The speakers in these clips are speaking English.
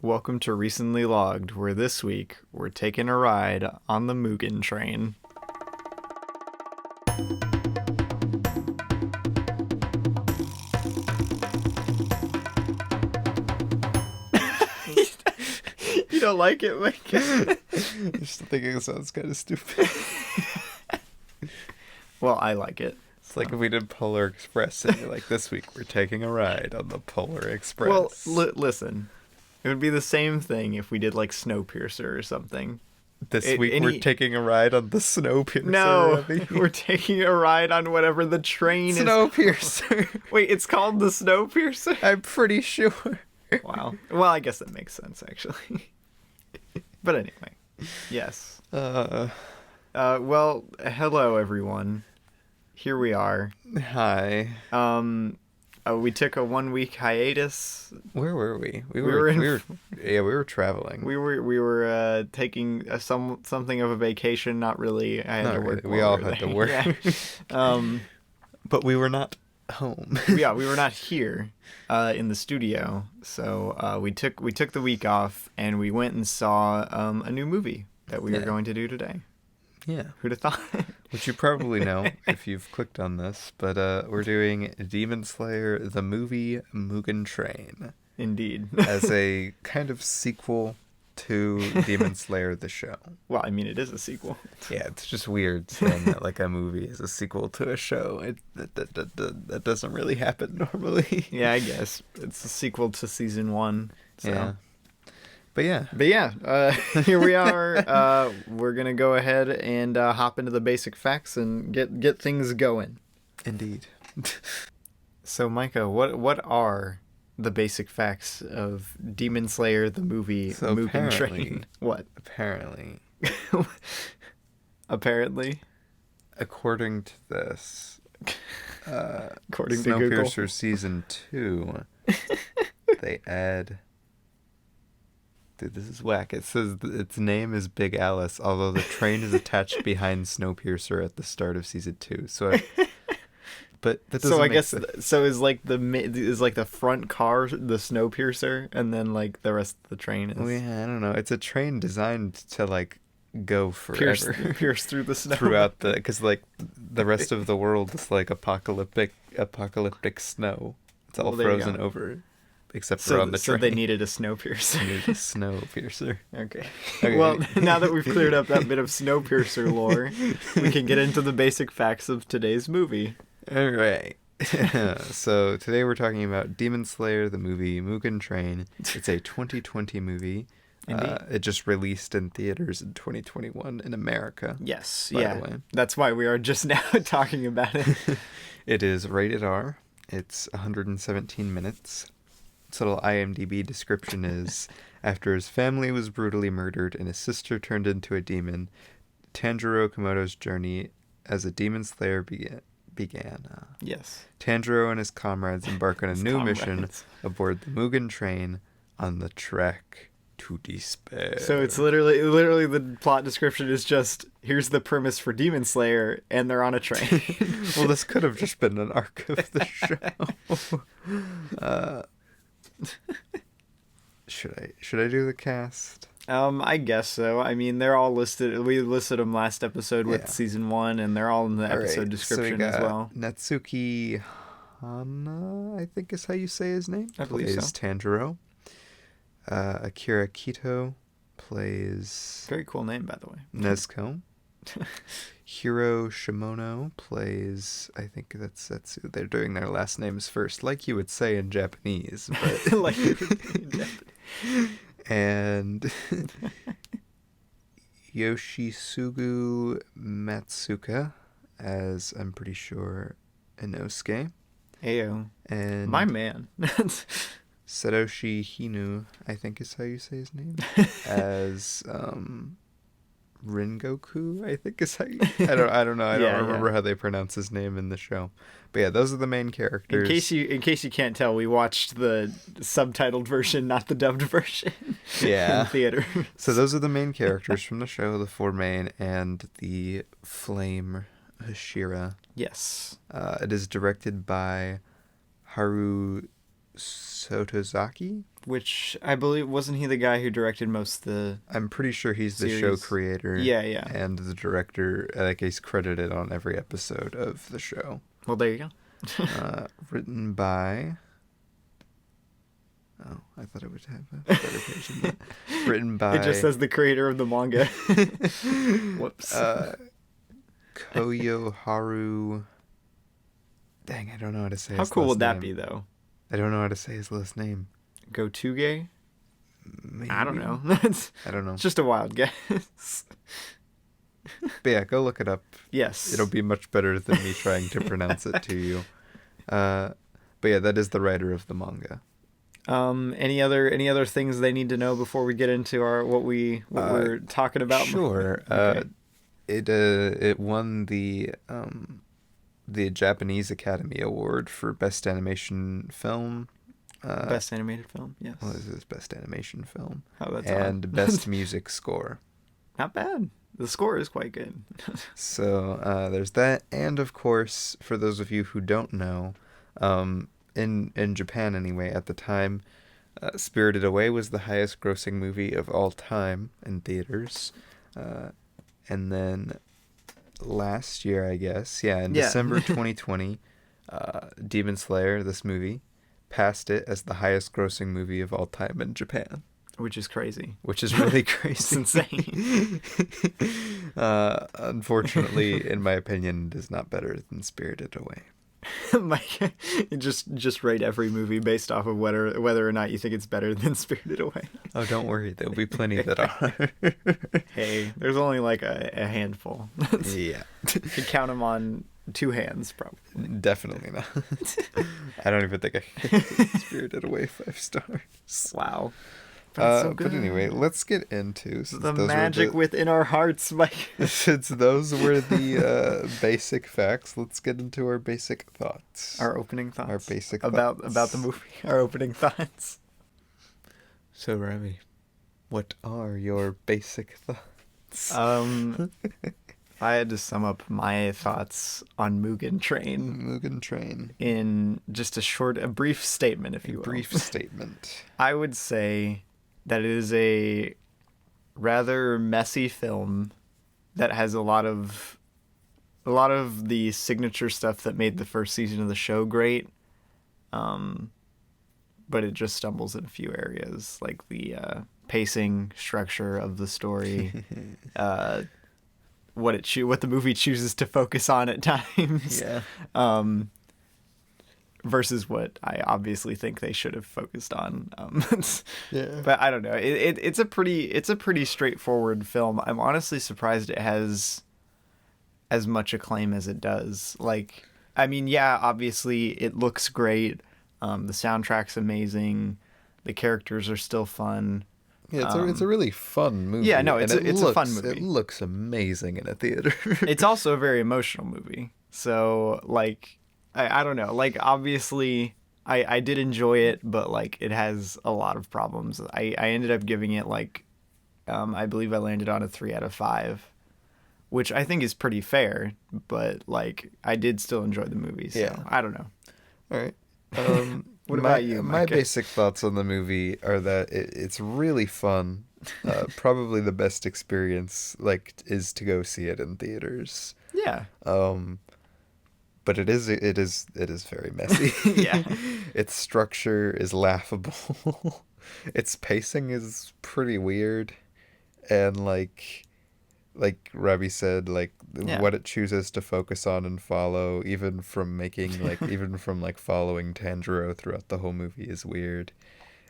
Welcome to Recently Logged, where this week we're taking a ride on the Mugen Train. You don't like it, Mike? I'm just thinking it sounds kind of stupid. Well, I like it. It's like if we did Polar Express and you're like, this week we're taking a ride on the Polar Express. Well, listen. It would be the same thing if we did like Snowpiercer or something. This week we're taking a ride on the Snowpiercer. No, we're taking a ride on whatever the train Snowpiercer. Wait, it's called the Snowpiercer? I'm pretty sure. Wow. Well, I guess that makes sense, actually. But anyway, yes. Well, hello, everyone. Here we are. Hi. We took a 1 week hiatus. Where were we? We were traveling. We were taking something of a vacation. Not really. I had to work. Really. We all had to work. Yeah. But we were not home. Yeah, we were not here in the studio. So we took the week off and we went and saw a new movie that we are going to do today. Yeah. Who'd have thought? Which you probably know if you've clicked on this, but we're doing Demon Slayer, the movie Mugen Train. Indeed. As a kind of sequel to Demon Slayer, the show. Well, I mean, it is a sequel. Yeah, it's just weird saying that like a movie is a sequel to a show. That doesn't really happen normally. Yeah, I guess. It's a sequel to season 1. So. Yeah. But yeah, here we are. We're gonna go ahead and hop into the basic facts and get things going. Indeed. So, Micah, what are the basic facts of Demon Slayer, the movie Mugen Train? What? Apparently. Apparently. According to this, according to Google, Snowpiercer season 2, they add. Dude, this is whack. It says its name is Big Alice, although the train is attached behind Snowpiercer at the start of season 2. But that doesn't make sense. So is like the front car the Snowpiercer, and then like the rest of the train is. Well, yeah, I don't know. It's a train designed to like go forever, pierce through the snow throughout because like the rest of the world is like apocalyptic snow. It's all frozen over. Except for on the train. So they needed a Snowpiercer. They needed a Snowpiercer. Okay. Well, now that we've cleared up that bit of Snowpiercer lore, we can get into the basic facts of today's movie. All right. So today we're talking about Demon Slayer, the movie Mugen Train. It's a 2020 movie. It just released in theaters in 2021 in America. Yes. By the way. That's why we are just now talking about it. It is rated R. It's 117 minutes. Its little IMDb description is, after his family was brutally murdered and his sister turned into a demon, Tanjirō Kamado's journey as a demon slayer began. Yes. Tanjiro and his comrades embark on a new mission aboard the Mugen Train on the trek to despair. So it's literally the plot description is just, here's the premise for Demon Slayer, and they're on a train. Well, this could have just been an arc of the show. Should I do the cast? I guess so. I mean, they're all listed. We listed them last episode with season 1, and they're all in the episode description as well. Natsuki Hana, I think is how you say his name. I believe plays so. Tanjiro. Akira Kito plays. Very cool name, by the way. Nezuko. Hiro Shimono plays, I think that's they're doing their last names first, like you would say in Japanese, but like you would say in Japanese. And Yoshisugu Matsuka as, I'm pretty sure, Inosuke. Ayo. And my man. Satoshi Hinu, I think is how you say his name, as Rengoku, I think is how you... I don't know. I don't remember how they pronounce his name in the show. But yeah, those are the main characters. In case you can't tell, we watched the subtitled version, not the dubbed version. Yeah. In theater. So those are the main characters from the show, the 4 main, and the Flame Hashira. Yes. It is directed by Haru Sotozaki. which I believe wasn't he the guy who directed most of the I'm pretty sure he's the series? show creator. Yeah. And the director. Like, he's credited on every episode of the show. Well, there you go. Written by... Oh, I thought it would have a better page than that. Written by... It just says the creator of the manga. Whoops. Koyoharu... Dang, I don't know how to say his How cool last would that name. be, though? I don't know how to say his last name. Gotuge? Maybe. I don't know. I don't know. It's just a wild guess. But yeah, go look it up. Yes. It'll be much better than me trying to pronounce it to you. But yeah, that is the writer of the manga. Any other things they need to know before we get into what we're talking about? Sure. Okay. It won the Japanese Academy Award for Best Animation Film. Best animated film, yes. What is this? Best Animation Film. Oh, that's and odd. Best Music Score. Not bad. The score is quite good. So there's that, and of course, for those of you who don't know, in Japan anyway, at the time, Spirited Away was the highest-grossing movie of all time in theaters, and then last year, I guess, in December 2020, Demon Slayer, this movie, passed it as the highest-grossing movie of all time in Japan. Which is crazy. Which is really crazy. It's insane. Unfortunately, in my opinion, it is not better than Spirited Away. Mike, just rate every movie based off of whether or not you think it's better than Spirited Away. Oh, don't worry. There'll be plenty that are. Hey, there's only like a handful. Yeah. You can count them on 2 hands, probably. Definitely not. I don't even think I can give Spirited Away 5 stars. Wow. So but anyway, let's get into the magic within our hearts, Mike. Since those were the basic facts, let's get into our basic thoughts. Our opening thoughts. Our basic about thoughts. the movie. Our opening thoughts. So, Remy, what are your basic thoughts? If I had to sum up my thoughts on Mugen Train in just a brief statement, if you will. Brief statement. I would say that it is a rather messy film that has a lot of the signature stuff that made the first season of the show great. But it just stumbles in a few areas, like the pacing structure of the story, what the movie chooses to focus on at times. Yeah. Versus what I obviously think they should have focused on. Yeah. But I don't know. It's a pretty straightforward film. I'm honestly surprised it has as much acclaim as it does. Like, I mean, yeah, obviously it looks great. The soundtrack's amazing. The characters are still fun. Yeah, it's a really fun movie. Yeah, no, it's a fun movie. It looks amazing in a theater. It's also a very emotional movie. So, like, I don't know. Like, obviously, I did enjoy it, but, like, it has a lot of problems. I ended up giving it, like, I believe I landed on a 3 out of 5, which I think is pretty fair, but, like, I did still enjoy the movie, so Yeah. I don't know. All right. What about you, My Micah? basic thoughts on the movie are that it's really fun. Probably the best experience, like, is to go see it in theaters. Yeah. But it is very messy. Yeah. Its structure is laughable. Its pacing is pretty weird, and like Robbie said, like what it chooses to focus on and follow, even from following Tanjiro throughout the whole movie is weird,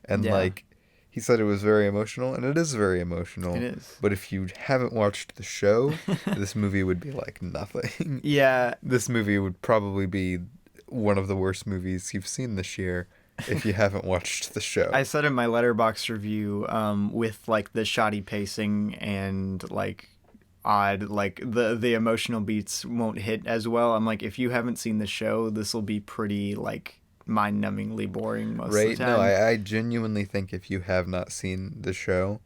and like he said it was very emotional, and it is very emotional. It is. But if you haven't watched the show, this movie would be like nothing. Yeah. This movie would probably be one of the worst movies you've seen this year if you haven't watched the show. I said in my Letterboxd review, with like the shoddy pacing and like odd, like the emotional beats won't hit as well. I'm like, if you haven't seen the show, this will be pretty like mind-numbingly boring most of the time. No, I genuinely think if you have not seen the show,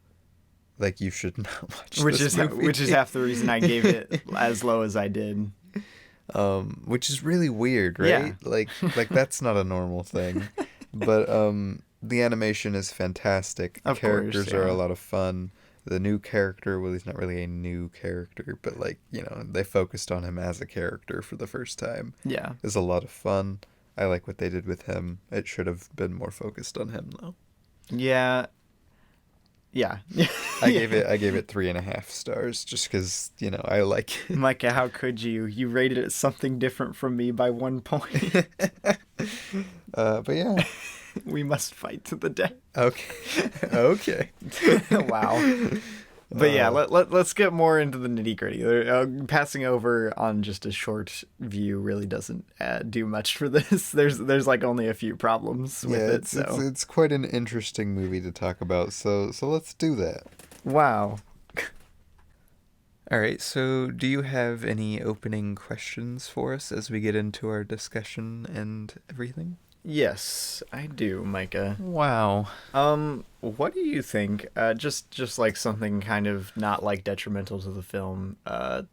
like, you should not watch this movie. Which is half the reason I gave it as low as I did. Which is really weird, right? Yeah. Like that's not a normal thing. But the animation is fantastic. The Of course, characters are yeah. a lot of fun. The new character, well, he's not really a new character, but like, they focused on him as a character for the first time. Yeah. Is a lot of fun. I like what they did with him. It should have been more focused on him though. Yeah. Yeah. I gave it 3.5 stars just because, I like it. Micah, how could you? You rated it something different from me by 1 point. But yeah. We must fight to the death. Okay. Okay. Wow. But yeah, let's get more into the nitty gritty. Passing over on just a short view really doesn't do much for this. There's like only a few problems with it. So it's quite an interesting movie to talk about. So let's do that. Wow. All right. So do you have any opening questions for us as we get into our discussion and everything? Yes, I do, Micah. Wow. What do you think? Just like something kind of not like detrimental to the film. To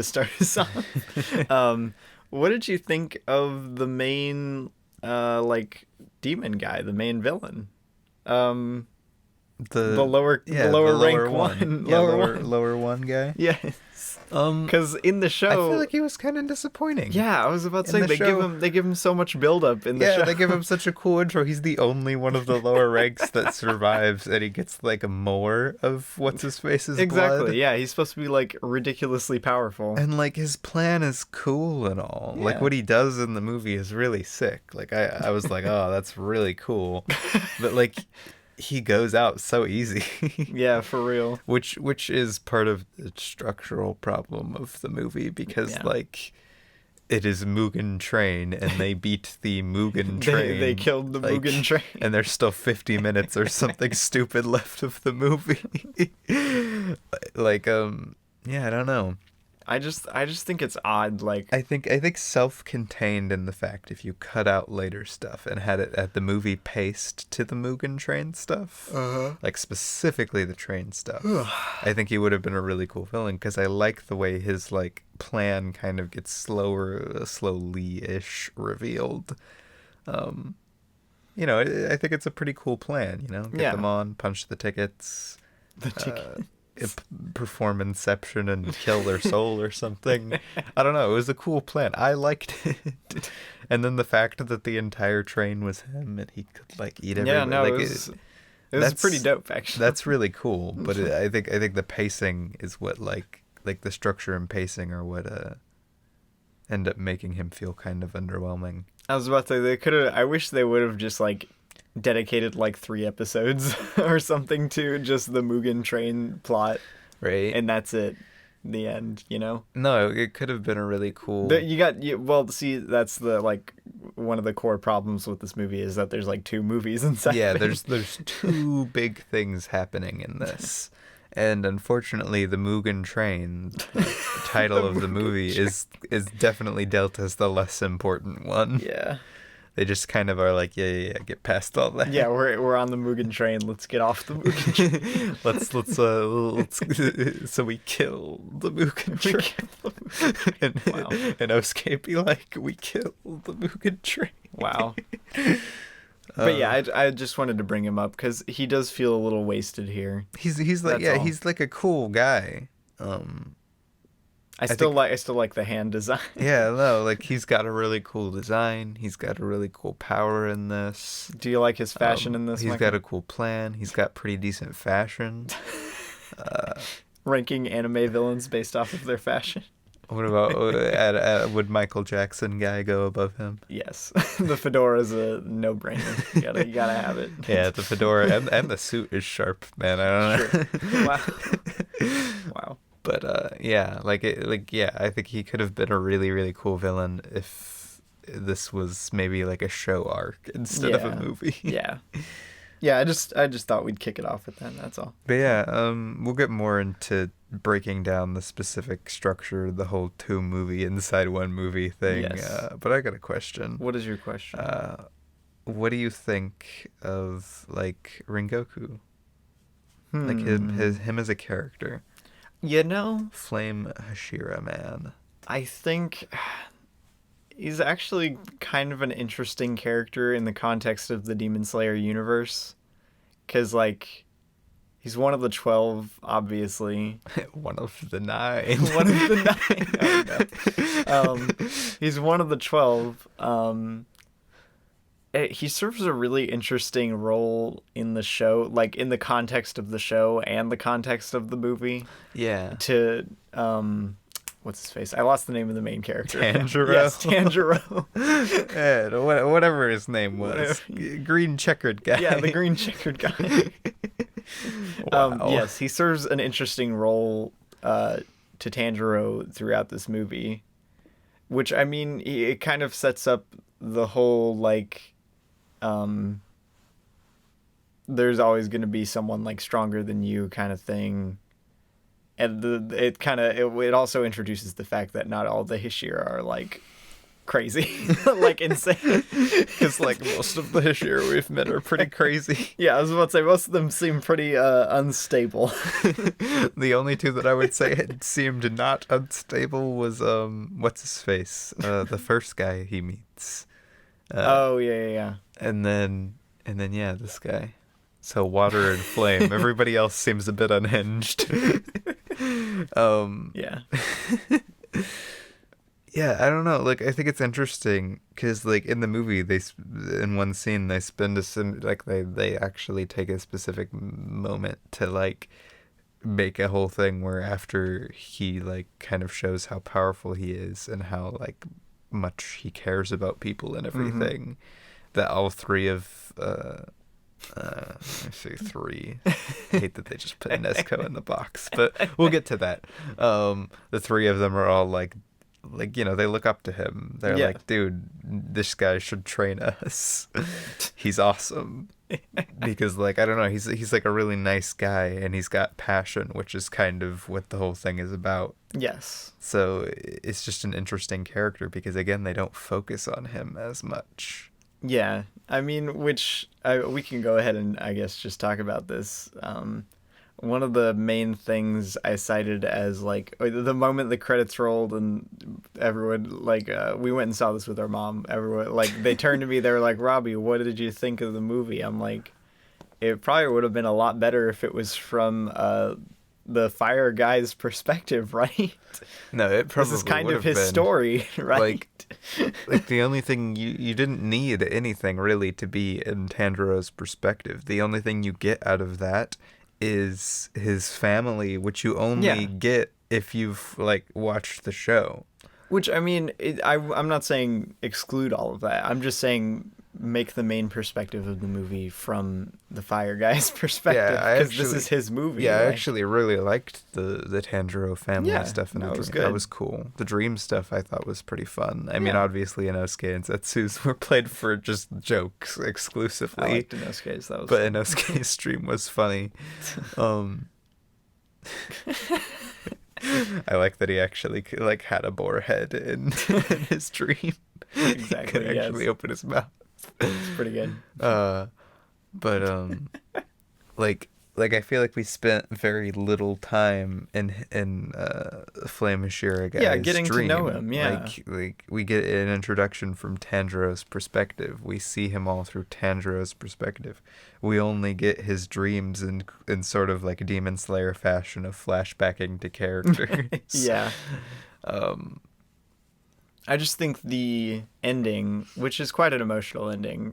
start us off. What did you think of the main, like demon guy, the main villain? The lower rank one. Yeah, lower one guy. Yes. Because in the show, I feel like he was kind of disappointing. Yeah, I was about to say they give him so much build up in the show. Yeah, they give him such a cool intro. He's the only one of the lower ranks that survives, and he gets like more of what's his face's exactly. blood. Yeah, he's supposed to be like ridiculously powerful, and like his plan is cool and all. Yeah. Like what he does in the movie is really sick. Like I was like, oh, that's really cool, but like. He goes out so easy. Yeah, for real. Which is part of the structural problem of the movie because like it is Mugen Train and they beat the Mugen Train. They killed the Mugen Train. And there's still 50 minutes or something stupid left of the movie. Like yeah, I don't know. I just think it's odd. Like I think self-contained in the fact if you cut out later stuff and had it at the movie paced to the Mugen Train stuff, like specifically the train stuff, I think he would have been a really cool villain because I like the way his like plan kind of gets slowly-ish revealed. I think it's a pretty cool plan. Get them on, punch the tickets. Perform Inception and kill their soul or something. I don't know. It was a cool plan. I liked it. And then the fact that the entire train was him and he could like eat everybody. Yeah, no, like, it was pretty dope actually. That's really cool. But I think the pacing is what like the structure and pacing are what end up making him feel kind of underwhelming. I was about to say I wish they would have just like dedicated like 3 episodes or something to just the Mugen Train plot, right? And that's it, the end. No, it could have been a really cool. See, that's the like one of the core problems with this movie is that there's like 2 movies inside. Yeah, there's 2 big things happening in this, and unfortunately, the Mugen Train, the title of the movie, is definitely dealt as the less important one. Yeah. They just kind of are like, yeah, get past all that. Yeah, we're on the Mugen Train. Let's get off the Mugen Train. let's so we kill the Mugen Train. And Inosuke be like, we kill the Mugen Train. Wow. But yeah, I just wanted to bring him up because he does feel a little wasted here. He's like he's like a cool guy. I still like the hand design. Yeah, no, like he's got a really cool design. He's got a really cool power in this. Do you like his fashion in this? He's got a cool plan. He's got pretty decent fashion. Ranking anime villains based off of their fashion. What about would Michael Jackson guy go above him? Yes, the fedora is a no-brainer. You gotta have it. Yeah, the fedora and the suit is sharp, man. I don't know. Wow. Wow. But yeah, I think he could have been a really, really cool villain if this was maybe like a show arc instead of a movie. Yeah. Yeah, I just thought we'd kick it off with that, that's all. But yeah, we'll get more into breaking down the specific structure, the whole 2 movie inside 1 movie thing. Yes. But I got a question. What is your question? What do you think of like Rengoku? Like him as a character? Flame Hashira, man. I think he's actually kind of an interesting character in the context of the Demon Slayer universe. Because, like, he's one of the 12, obviously. One of the 9. One of the 9. Oh, no. He's one of the 12. He serves a really interesting role in the show, like, in the context of the show and the context of the movie. Yeah. To, what's his face? I lost the name of the main character. Tanjiro? Yes, Tanjiro. Yeah, whatever his name was. Green checkered guy. Yeah, the green checkered guy. Wow. Yes, he serves an interesting role to Tanjiro throughout this movie. Which, I mean, it kind of sets up the whole, like... there's always going to be someone like stronger than you kind of thing, and it also introduces the fact that not all the Hashira are like crazy, like insane. Because like most of the Hashira we've met are pretty crazy. Yeah, I was about to say most of them seem pretty unstable. The only two that I would say had seemed not unstable was what's his face, the first guy he meets. Oh yeah. And then yeah, this guy. So water and flame. Everybody else seems a bit unhinged. Yeah. Yeah, I don't know. Like, I think it's interesting because, like, in the movie, in one scene they spend they actually take a specific moment to like make a whole thing where after he like kind of shows how powerful he is and how like much he cares about people and everything, that all three of I say 3. I hate that they just put Nezuko in the box, but we'll get to that. The 3 of them are all like you know, they look up to him. They're like, dude, this guy should train us. He's awesome. Because like, I don't know, he's like a really nice guy and he's got passion, which is kind of what the whole thing is about. Yes. So it's just an interesting character because again, they don't focus on him as much. Yeah, I mean, we can go ahead and I guess just talk about this. One of the main things I cited as like the moment the credits rolled and everyone like we went and saw this with our mom. Everyone like they turned to me. They were like, "Robbie, what did you think of the movie?" I'm like, it probably would have been a lot better if it was from the fire guy's perspective, right? No, it probably this is kind of his been. Story, right? Like the only thing you didn't need anything really to be in Tanjiro's perspective. The only thing you get out of that is his family, which you only get if you've like watched the show. Which I mean, I'm not saying exclude all of that. I'm just saying make the main perspective of the movie from the fire guy's perspective, because this is his movie. Yeah, right? I actually really liked the Tanjiro family stuff, and that was dream. good. That was cool. The dream stuff I thought was pretty fun. I mean, obviously Inosuke and Setsu's were played for just jokes exclusively. I liked Inosuke's. That was but fun. Inosuke's stream was funny. I like that he actually like had a boar head in his dream. Exactly. He could actually open his mouth. It's pretty good. But like I feel like we spent very little time in Flame Hashira guy's getting dream. to know him. Yeah, like we get an introduction from Tanjiro's perspective. We see him all through Tanjiro's perspective. We only get his dreams in sort of like a Demon Slayer fashion of flashbacking to characters. Yeah. I just think the ending, which is quite an emotional ending,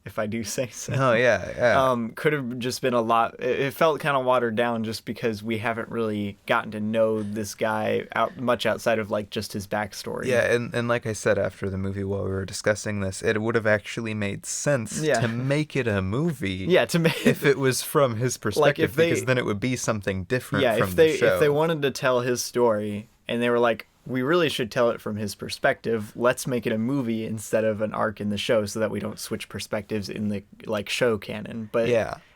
if I do say so. Oh yeah. Could have just been a lot. It felt kind of watered down just because we haven't really gotten to know this guy much outside of like just his backstory. Yeah, and like I said after the movie while we were discussing this, it would have actually made sense to make it a movie. Yeah, to make if it was from his perspective, because then it would be something different from the show. If they wanted to tell his story and they were like, we really should tell it from his perspective. Let's make it a movie instead of an arc in the show, so that we don't switch perspectives in the like show canon. But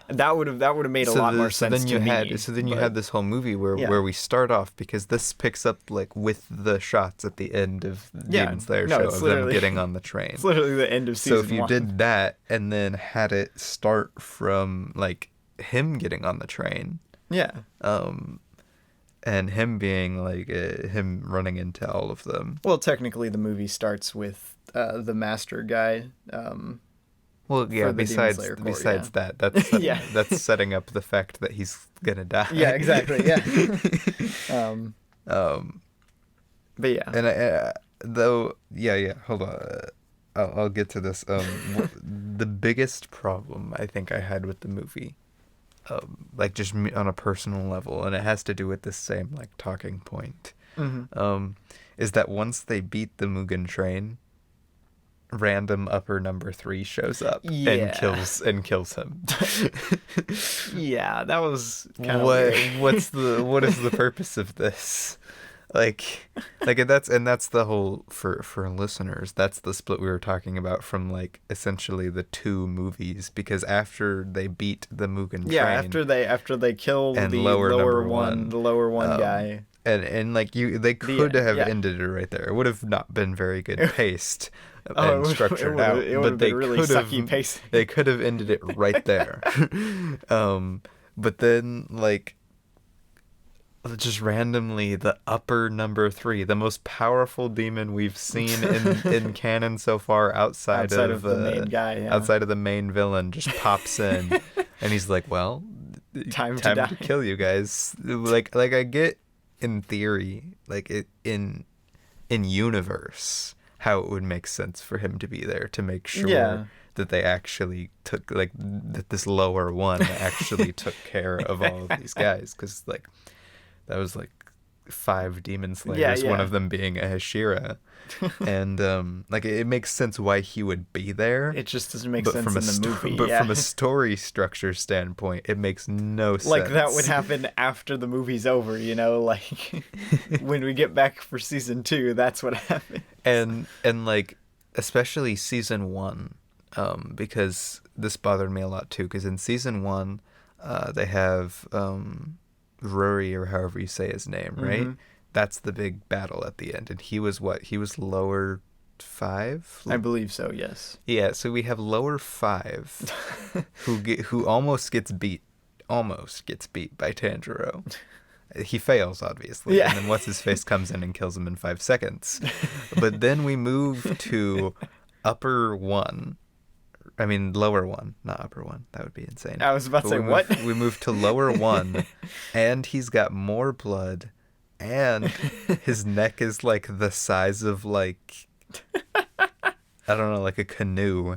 that would have made a lot more sense to me. So then you had this whole movie where we start off, because this picks up like with the shots at the end of the Demon Slayer show of them getting on the train. It's literally the end of season 1. So if you did that and then had it start from like him getting on the train, and him being like him running into all of them. Well, technically, the movie starts with the master guy. Well, yeah. For the Demon Slayer Besides Corps, that, that's setting, yeah. that's setting up the fact that he's gonna die. Yeah, exactly. Yeah. But yeah. And though, yeah. Hold on. I'll get to this. The biggest problem I think I had with the movie, like just on a personal level, and it has to do with this same like talking point, is that once they beat the Mugen Train, random upper number 3 shows up and kills him. Yeah, that was kind of weird. What is the purpose of this? Like that's the whole for listeners. That's the split we were talking about from like essentially the 2 movies, because after they beat the Mugen Train, after they kill and the lower lower one guy, and like they could have ended it right there. It would have not been very good paced and structured out, but they really sucky pacing. They could have ended it right there. But then like, just randomly the upper number 3, the most powerful demon we've seen in canon so far, outside of the main guy, outside of the main villain, just pops in, and he's like, "Well, time to kill you guys." Like I get in theory, like in universe, how it would make sense for him to be there to make sure that they actually took, like, that this lower one actually took care of all of these guys, because like that was like 5 demon slayers, one of them being a Hashira. And like it makes sense why he would be there. It just doesn't make sense in the movie. But from a story structure standpoint, it makes no sense. Like that would happen after the movie's over, you know, like when we get back for season 2, that's what happens. And like especially season 1, because this bothered me a lot too, because in season 1, they have Rory, or however you say his name, right? That's the big battle at the end, and he was lower 5? I believe so, yes. Yeah, so we have lower 5 who almost gets beat by Tanjiro. He fails, obviously, and then what's his face comes in and kills him in 5 seconds. But then we move to lower 1, not upper 1. That would be insane. I was about to say, what? We move to lower 1, and he's got more blood, and his neck is like the size of like, I don't know, like a canoe.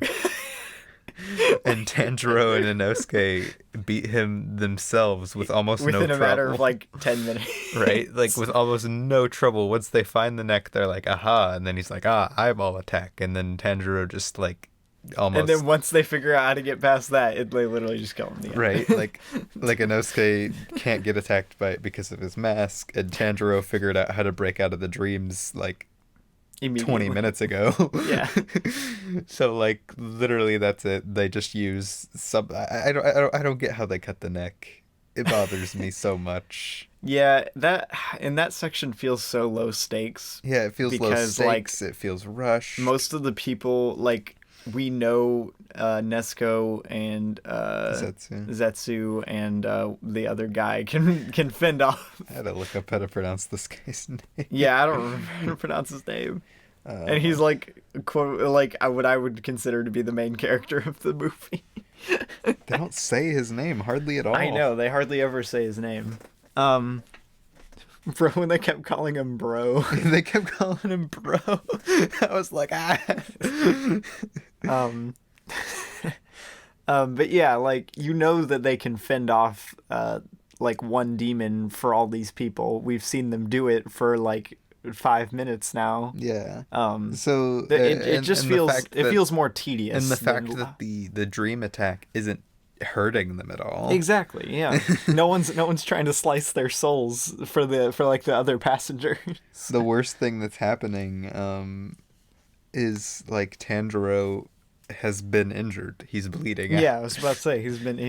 And Tanjiro and Inosuke beat him themselves with almost no trouble. Within a matter of like 10 minutes. Right? Like with almost no trouble. Once they find the neck, they're like, aha. And then he's like, eyeball attack. And then Tanjiro just like almost. And then once they figure out how to get past that, they literally just kill him. Right? Like Inosuke can't get attacked by it because of his mask. And Tanjiro figured out how to break out of the dreams like 20 minutes ago. Yeah. So like literally that's it. They just use I don't get how they cut the neck. It bothers me so much. Yeah, that section feels so low stakes. Yeah, it feels low stakes. Like, it feels rushed. Most of the people, like, we know Nezuko and Zetsu and the other guy can fend off. I had to look up how to pronounce this guy's name. Yeah, I don't remember how to pronounce his name. And he's like, quote, like what I would consider to be the main character of the movie. They don't say his name hardly at all. I know, they hardly ever say his name. Bro, when they kept calling him bro. They kept calling him bro. I was like, But yeah, like, you know that they can fend off like one demon for all these people. We've seen them do it for like 5 minutes now. Yeah. So it just feels more tedious. And the fact that the dream attack isn't hurting them at all. Exactly. Yeah. no one's trying to slice their souls for like the other passengers. The worst thing that's happening is like Tanjiro has been injured. He's bleeding out. Yeah, I was about to say he's been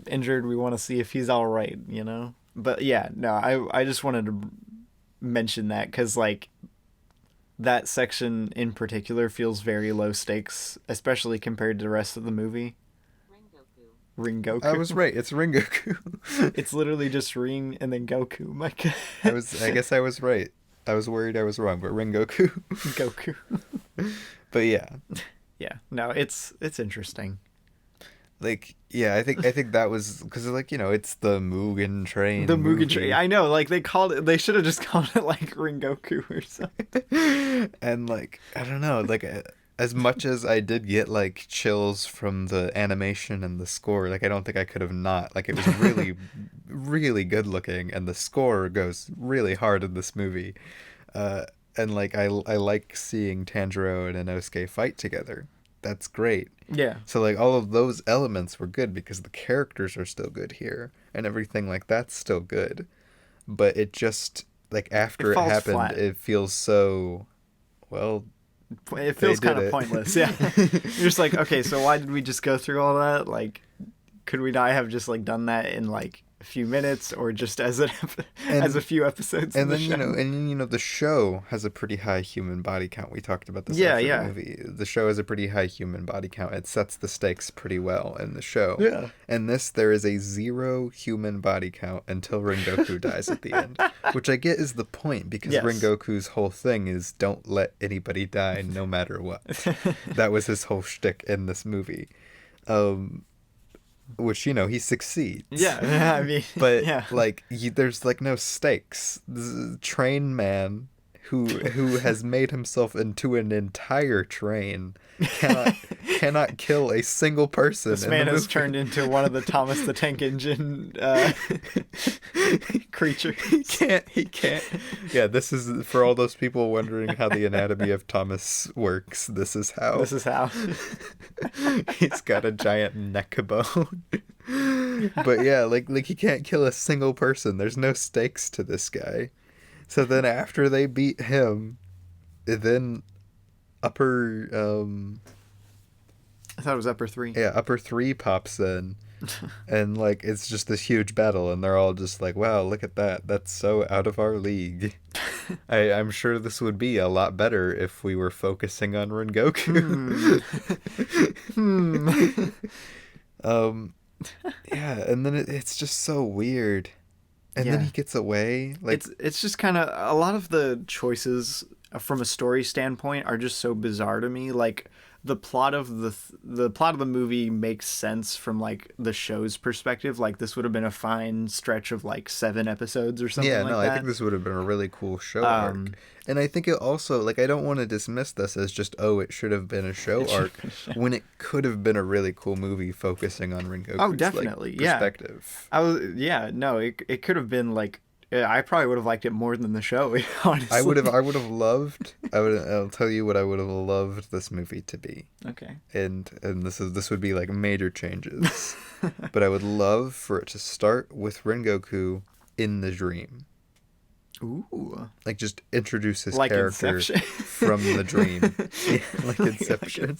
injured. We want to see if he's all right, you know. But yeah, no, I just wanted to mention that because like that section in particular feels very low stakes, especially compared to the rest of the movie. Rengoku. I was right. It's Rengoku. It's literally just Ring and then Goku. My God. I guess I was right. I was worried I was wrong, but Rengoku. Goku. But yeah. Yeah. No, it's interesting. Like, yeah, I think that was because, like, you know, it's the Mugen Train. The movie. Mugen Train. I know, like they should have just called it like Rengoku or something. And like, I don't know, like, as much as I did get like chills from the animation and the score, like, I don't think I could have not. Like, it was really, really good looking, and the score goes really hard in this movie. And like, I like seeing Tanjiro and Inosuke fight together. That's great. Yeah. So like all of those elements were good because the characters are still good here and everything like that's still good. But it just like after it happened, flat. it feels so well. It feels kind of pointless. Yeah. You're just like, okay, so why did we just go through all that? Like, could we not have just like done that in like a few minutes or just as as a few episodes? And then the show? the show has a pretty high human body count. We talked about this. Yeah, The movie. The show has a pretty high human body count. It sets the stakes pretty well in the show. Yeah. And there is a 0 human body count until Rengoku dies at the end, which I get is the point because Rengoku's whole thing is don't let anybody die no matter what. That was his whole shtick in this movie. Which, you know, he succeeds. Yeah, I mean, but yeah. like, there's like no stakes. This is a train man who has made himself into an entire train cannot kill a single person. This man has turned into one of the Thomas the Tank Engine creatures. He can't. Yeah, this is for all those people wondering how the anatomy of Thomas works. This is how. He's got a giant neck bone. But yeah, like he can't kill a single person. There's no stakes to this guy. So then after they beat him, then upper I thought it was upper 3. Yeah, upper 3 pops in. And like it's just this huge battle and they're all just like, wow, look at that. That's so out of our league. I'm sure this would be a lot better if we were focusing on Rengoku. Yeah, and then it's just so weird. And then he gets away. Like it's just kind of a lot of the choices from a story standpoint are just so bizarre to me. Like the plot of the movie makes sense from like the show's perspective. Like this would have been a fine stretch of like 7 episodes or something. I think this would have been a really cool show arc. And I think it also, like, I don't want to dismiss this as just, it should have been a show arc, when it could have been a really cool movie focusing on Rengoku's definitely, perspective. It could have been like, I probably would have liked it more than the show, honestly. I'll tell you what I would have loved this movie to be. Okay. And this would be like major changes. But I would love for it to start with Rengoku in the dream. Ooh. Like just introduce his like character Inception. from the dream. Yeah, like Inception.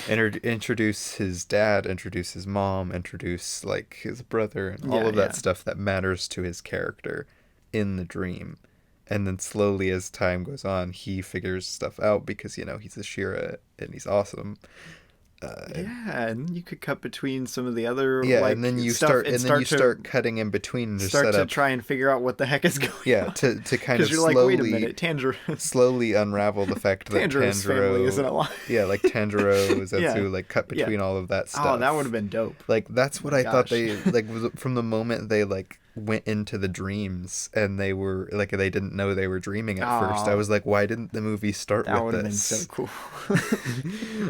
Introduce his dad, introduce his mom, introduce like his brother and all of that stuff that matters to his character in the dream. And then slowly as time goes on, he figures stuff out because, you know, he's a Shira and he's awesome. And you could cut between some of the other and then you start cutting in between to start to try and figure out what the heck is going on. To kind of you're slowly, like, wait a minute, Tanjiro slowly unravel the fact that Tanjiro's family isn't alive. Yeah, like Tanjiro, Zetsu, like cut between all of that stuff. Oh, that would have been dope. Like that's what I thought they like from the moment they like went into the dreams and they were like they didn't know they were dreaming at first. I was like, why didn't the movie start with this? That would have been so cool.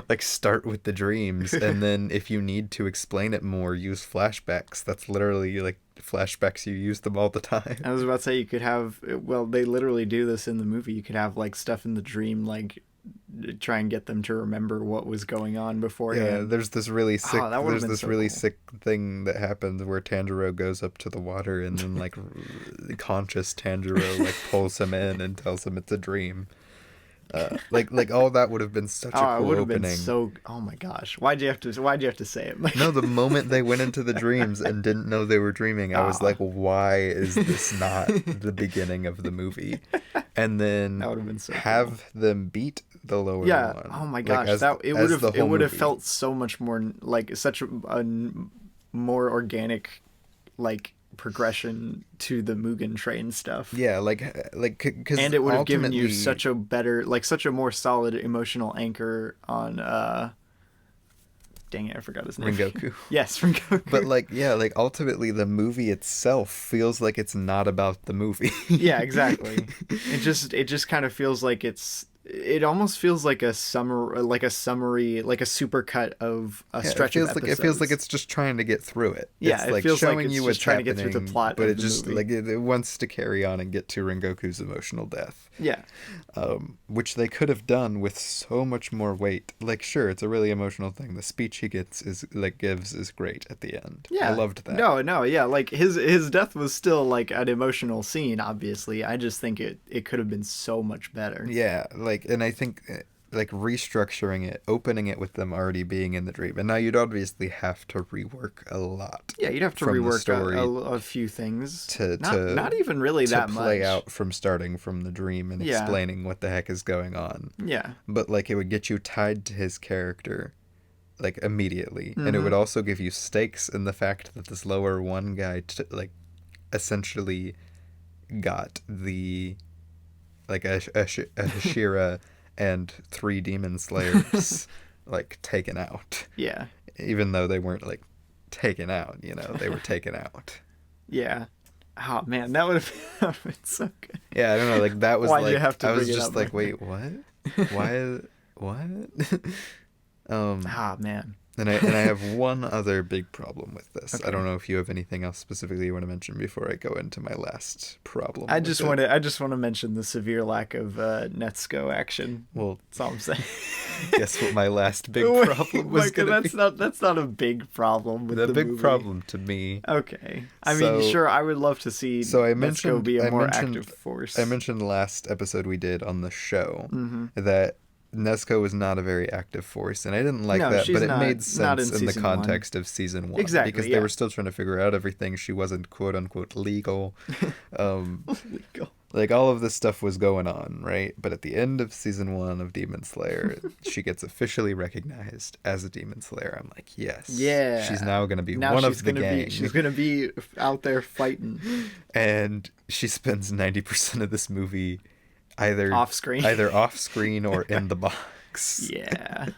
Like start with the dreams and then if you need to explain it more, use flashbacks. That's literally like flashbacks, you use them all the time. I was about to say you could have, well, they literally do this in the movie. You could have like stuff in the dream, like try and get them to remember what was going on beforehand. Yeah, there's this really sick cool. sick thing that happens where Tanjiro goes up to the water and then like conscious Tanjiro like pulls him in and tells him it's a dream. Like all that would have been such a cool opening. Been so, oh my gosh, why'd you have to say it? Like... No, the moment they went into the dreams and didn't know they were dreaming, I was like, why is this not the beginning of the movie? And then that would have been so cool. Them beat the lower one. Oh my gosh, like it would have felt so much more like such a more organic, like, progression to the Mugen Train stuff. Yeah, because And it would have given you such a better, like, such a more solid emotional anchor on, dang it, I forgot his name. Rengoku. Yes, Rengoku. But ultimately the movie itself feels like it's not about the movie. Yeah, exactly. It just kind of feels like it almost feels like a summary, like a supercut of a stretch of episodes. It feels like it's just trying to get through it. Yeah, it's it like feels showing like it's you just what's trying happening, to get through the plot but of it the just movie. it wants to carry on and get to Rengoku's emotional death. Yeah. Which they could have done with so much more weight. Like, sure, it's a really emotional thing. The speech he gives is great at the end. Yeah, I loved that. No, yeah, like his death was still like an emotional scene. Obviously, I just think it could have been so much better. Yeah, and I think restructuring it, opening it with them already being in the dream, and now you'd obviously have to rework a lot. Yeah, you'd have to rework a few things. Not even really that much. To play out from starting from the dream and explaining what the heck is going on. Yeah. But it would get you tied to his character immediately, and it would also give you stakes in the fact that this lower one guy essentially got the a Hashira and 3 demon slayers taken out. Yeah. Even though they weren't taken out, they were taken out. Yeah. Oh man, that would have been so good. Yeah, I don't know, that was Why'd you have to I was bring it just up wait, what? Why what? Man. And I have one other big problem with this. Okay. I don't know if you have anything else specifically you want to mention before I go into my last problem. I just want to mention the severe lack of Netsuko action. Well, that's all I'm saying. Guess what my last big problem was going to be? That's not a big problem with the big movie. problem to me. Okay. I mean, sure, I would love to see Netsuko be a more active force. I mentioned last episode we did on the show that Nezuko was not a very active force, and I didn't like that, but it made sense in the context of season 1. Exactly, because they were still trying to figure out everything. She wasn't quote-unquote legal. Legal. All of this stuff was going on, right? But at the end of season 1 of Demon Slayer, she gets officially recognized as a Demon Slayer. I'm like, yes. Yeah. She's now going to be one of the gang. She's going to be out there fighting. And she spends 90% of this movie either off screen or in the box. Yeah.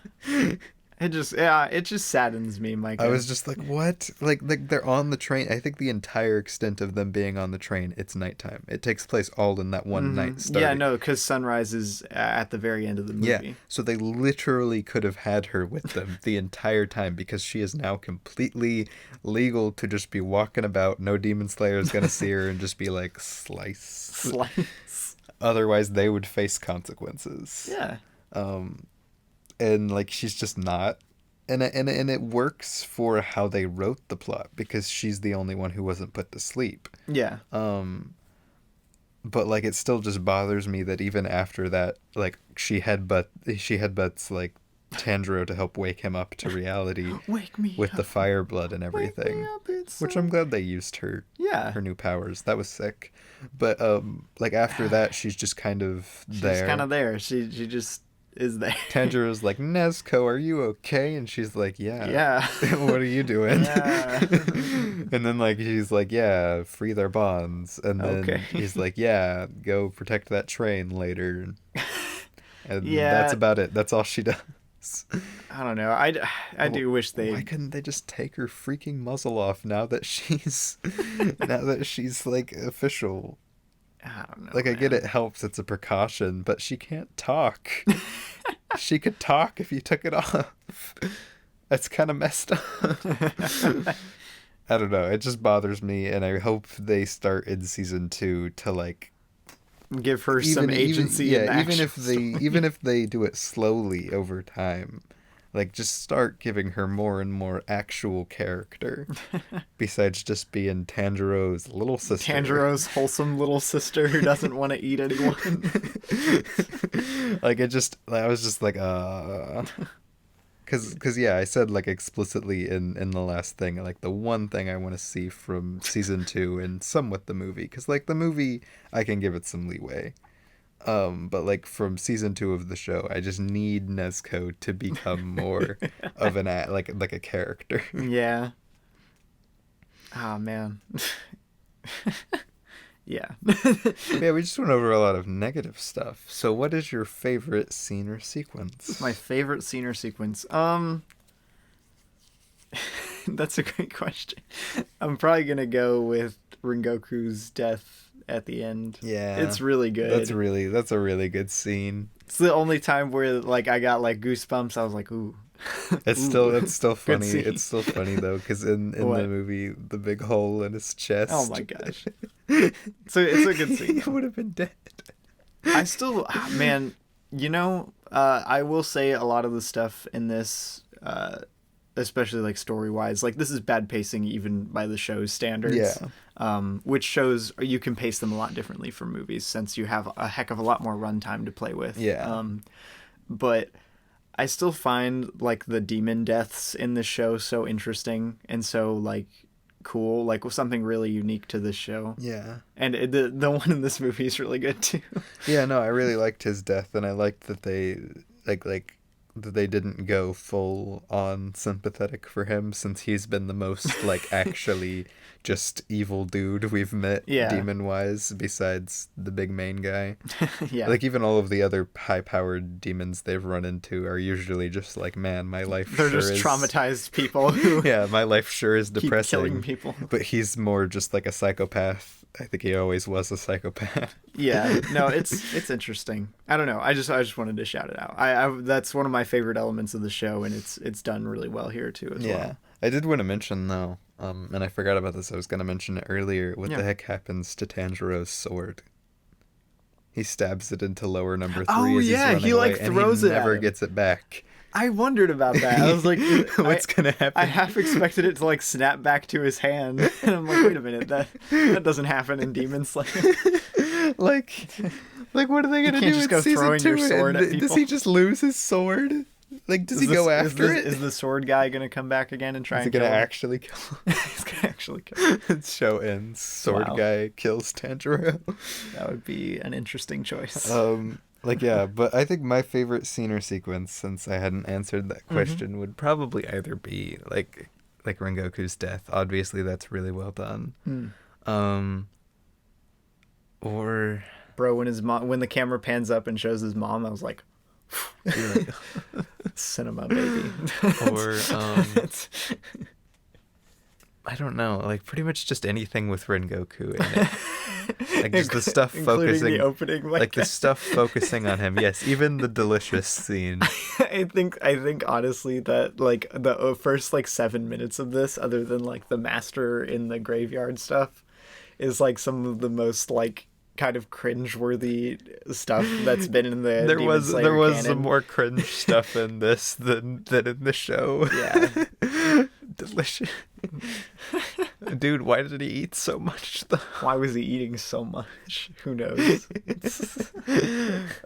It just saddens me, Mike. I was just like, what? They're on the train. I think the entire extent of them being on the train, it's nighttime. It takes place all in that one night starting. Yeah, no, because sunrise is at the very end of the movie. Yeah, so they literally could have had her with them the entire time, because she is now completely legal to just be walking about. No demon slayer is going to see her and just be like, slice. Otherwise, they would face consequences. Yeah. And she's just not, and it works for how they wrote the plot, because she's the only one who wasn't put to sleep. Yeah. But it still just bothers me that even after that, she headbutts Tanjiro to help wake him up to reality. Wake me with up. the fire blood and everything. Wake me up, which I'm glad they used her. Yeah. Her new powers. That was sick. But after that, she's just kind of there. She's kind of there. She just is there. Tanjiro's like, Nezuko, are you okay? And she's like, yeah. Yeah. What are you doing? Yeah. And then he's like, yeah, free their bonds. And then he's like, yeah, go protect that train later. And that's about it. That's all she does. I don't know. I do wish they. Why couldn't they just take her freaking muzzle off now that she's official? I don't know. I get it helps. It's a precaution, but she can't talk. She could talk if you took it off. That's kind of messed up. I don't know. It just bothers me, and I hope they start in season 2 to give her some agency. Even if they do it slowly over time, just start giving her more and more actual character besides just being Tanjiro's little sister. Tanjiro's wholesome little sister who doesn't want to eat anyone. I was just like, Because I said explicitly in the last thing, the one thing I want to see from season 2 and somewhat the movie, because the movie I can give it some leeway, but from season 2 of the show, I just need Nezuko to become more of an a character. Yeah. Oh man. Yeah. Yeah, we just went over a lot of negative stuff. So what is your favorite scene or sequence? My favorite scene or sequence. That's a great question. I'm probably gonna go with Rengoku's death at the end. Yeah. It's really good. That's a really good scene. It's the only time where like I got like goosebumps. I was like, ooh. It's still funny. scene. It's still funny though, because in the What? movie, the big hole in his chest. Oh my gosh. So it's a good scene. He would have been dead. I still, man, I will say a lot of the stuff in this, especially like story wise, like this is bad pacing even by the show's standards. Yeah. Which shows you can pace them a lot differently from movies since you have a heck of a lot more runtime to play with. Yeah. But I still find like the demon deaths in the show so interesting and so like cool, like with something really unique to this show. Yeah. And the one in this movie is really good too. Yeah, no, I really liked his death, and I liked that they like that they didn't go full on sympathetic for him, since he's been the most like actually just evil dude we've met, Yeah. demon wise, besides the big main guy. Yeah. Like even all of the other high powered demons they've run into are usually just like, man, my life They're sure just is traumatized people who yeah, my life sure is keep depressing. killing people. But he's more just like a psychopath. I think he always was a psychopath. Yeah, no, it's interesting. I don't know. I just wanted to shout it out. I that's one of my favorite elements of the show, and it's done really well here too as Yeah. well. I did want to mention though, and I forgot about this. I was going to mention it earlier. What Yeah. the heck happens to Tanjiro's sword? He stabs it into lower number 3 Oh, as yeah, he's he, running like, away, and throws he it at never him. gets it back. I wondered about that. I was like, What's gonna happen? I half expected it to like snap back to his hand, and I'm like, wait a minute, that doesn't happen in Demon Slayer. like what are they gonna can't do just in go season throwing 2? your sword at Does people. he just lose his sword? Like, does he go after it? Is the sword guy gonna come back again and try Is he and gonna kill him? actually kill him? He's gonna actually kill him. Show ends. Sword Wow. guy kills Tanjiro. That would be an interesting choice. Yeah, but I think my favorite scene or sequence, since I hadn't answered that Mm-hmm. question, would probably either be like Rengoku's death. Obviously, that's really well done. Or Bro, when the camera pans up and shows his mom, I was like, you're like, cinema, baby. or I don't know, like pretty much just anything with Rengoku in it. Like just the stuff Including focusing, the opening, like the stuff focusing on him. Yes, even the delicious scene. I think honestly that like the first like 7 minutes of this, other than like the master in the graveyard stuff, is like some of the most like kind of cringe-worthy stuff that's been in the There Demon was Slayer some canon. more cringe stuff in this than in the show. Yeah. Delicious. Dude, why did he eat so much though? Why was he eating so much? Who knows?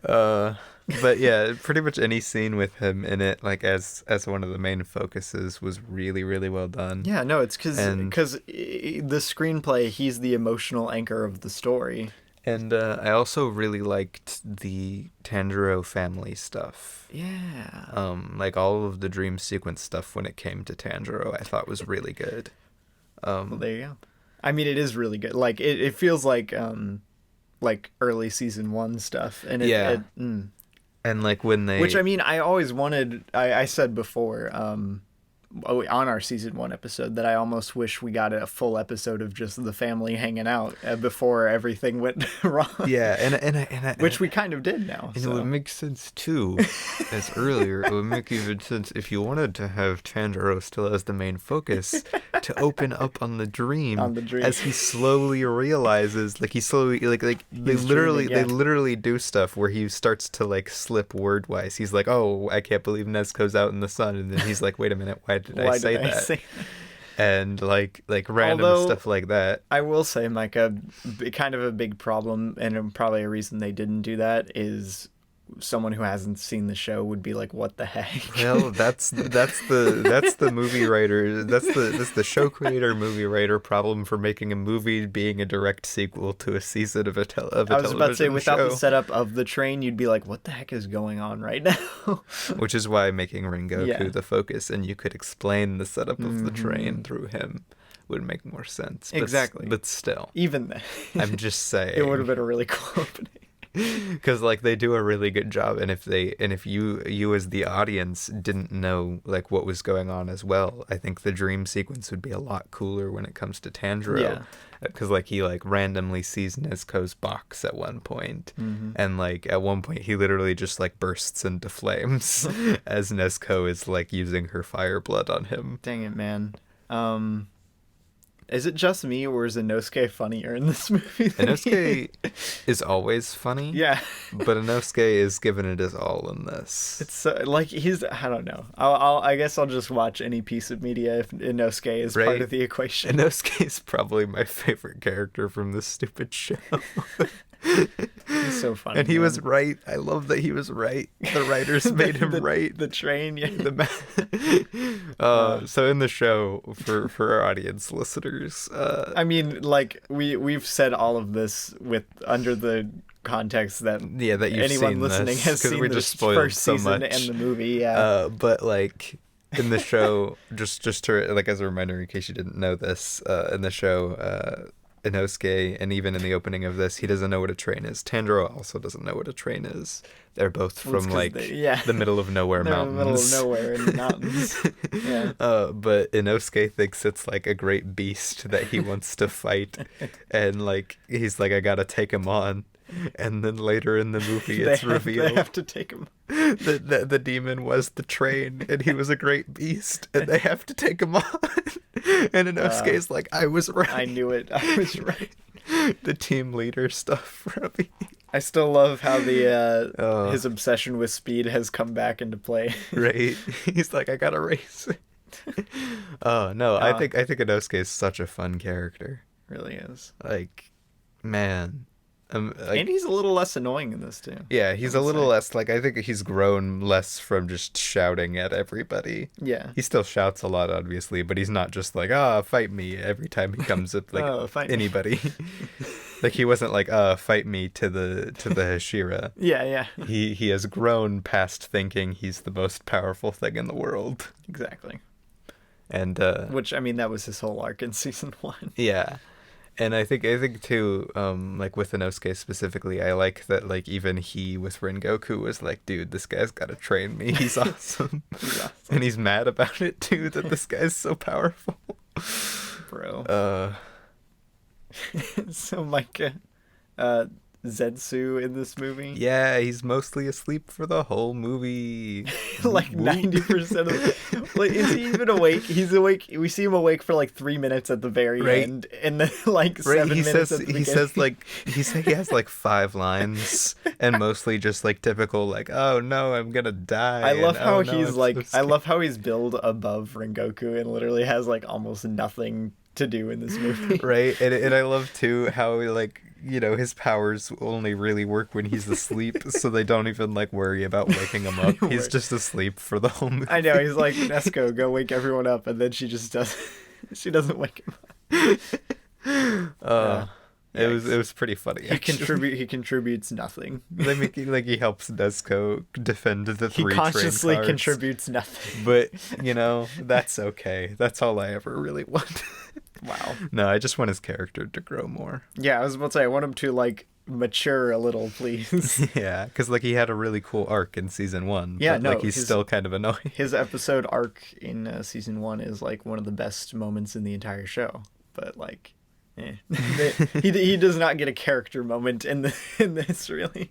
But yeah, pretty much any scene with him in it, like as one of the main focuses, was really, really well done. Yeah, no, it's because And- the screenplay, he's the emotional anchor of the story. And I also really liked the Tanjiro family stuff. Yeah. Like all of the dream sequence stuff when it came to Tanjiro, I thought was really good. Well, there you go. I mean, it is really good. Like it feels like early season 1 stuff, and Yeah. And like when they, which I mean, I always wanted. I said before, on our season 1 episode, that I almost wish we got a full episode of just the family hanging out before everything went wrong. yeah, and Which we kind of did now. And So. it would make sense too, as earlier, it would make even sense if you wanted to have Tanjiro still as the main focus, to open up on the dream, as he slowly realizes, like he slowly, like they He's literally, dreaming, yeah. they literally do stuff where he starts to like slip word wise. He's like, oh, I can't believe Nezuko's out in the sun, and then he's like, wait a minute, why did I say that? And like random Although, stuff like that. I will say, Mike, kind of a big problem, and probably a reason they didn't do that, is someone who hasn't seen the show would be like, what the heck? Well, that's the movie writer, that's the show creator movie writer problem for making a movie being a direct sequel to a season of a television show. I was about to say, without the setup of the train, you'd be like, what the heck is going on right now? Which is why making Rengoku Yeah. the focus, and you could explain the setup of the train through him. would make more sense. Exactly. But still. Even then. I'm just saying. It would have been a really cool opening. Because like they do a really good job, and if you as the audience didn't know like what was going on as well, I think the dream sequence would be a lot cooler when it comes to Tanjiro. Yeah. Because like he like randomly sees Nezuko's box at one point, and like at one point he literally just like bursts into flames as Nezuko is like using her fire blood on him. Dang it, man. Is it just me, or is Inosuke funnier in this movie? Inosuke is always funny. Yeah. But Inosuke is giving it his all in this. It's like I don't know. I guess I'll just watch any piece of media if Inosuke is part of the equation. Inosuke is probably my favorite character from this stupid show. He's so funny. And he was right. I love that he was right. The writers made him right. The train, yeah. So in the show, for our audience listeners, I mean, like we've said all of this with under the context that that you've anyone seen listening this, has seen we the just spoiled first so season much. and the movie. Yeah. But like in the show, just to like as a reminder in case you didn't know this, in the show, Inosuke, and even in the opening of this, he doesn't know what a train is. Tanjiro also doesn't know what a train is. They're both from like the middle of nowhere mountains. The middle of nowhere in the mountains. Yeah. But Inosuke thinks it's like a great beast that he wants to fight, and like he's like, I gotta take him on. And then later in the movie, it's revealed they have to take him. that the demon was the train, and he was a great beast, and they have to take him on. And Inosuke's like, I was right. I knew it. I was right. The team leader stuff from me. I still love how the his obsession with speed has come back into play. Right. He's like, I gotta race. Oh no, I think Inosuke is such a fun character. Really is. Like, man. And he's a little less annoying in this too. Yeah, he's a little less, like, I think he's grown less from just shouting at everybody. Yeah. He still shouts a lot, obviously, but he's not just like, fight me every time he comes up, like, fight anybody. Like, he wasn't like, fight me to the Hashira. Yeah. He has grown past thinking he's the most powerful thing in the world. Exactly. And, which, I mean, that was his whole arc in season 1. Yeah. And I think too, like with Inosuke specifically, I like that like even he with Rengoku was like, dude, this guy's gotta train me. He's awesome. He's awesome. And he's mad about it too, that this guy's so powerful. Bro. So Micah, Zetsu in this movie. Yeah, he's mostly asleep for the whole movie. Like 90% of it. Like, is he even awake? He's awake. We see him awake for like 3 minutes at the very end, and then like 7 minutes at the beginning. He says like he has like 5 lines, and mostly just like typical like, oh no, I'm gonna die. I love how he's like, I love how he's billed above Rengoku and literally has like almost nothing to do in this movie. Right, and I love too how like, you know, his powers only really work when he's asleep, so they don't even like worry about waking him up. He's just asleep for the whole movie. I know, he's like, Nezuko, go wake everyone up, and then she just does. She doesn't wake him up. It was pretty funny. He contributes nothing. He helps Nezuko defend the 3 He consciously train cars. contributes nothing. But you know, that's okay. That's all I ever really want. Wow. No, I just want his character to grow more. Yeah, I was about to say, I want him to like mature a little, please. Yeah, because like he had a really cool arc in season 1. Yeah, but, no, like he's still kind of annoying. His episode arc in season 1 is like one of the best moments in the entire show. But like, he does not get a character moment in this really.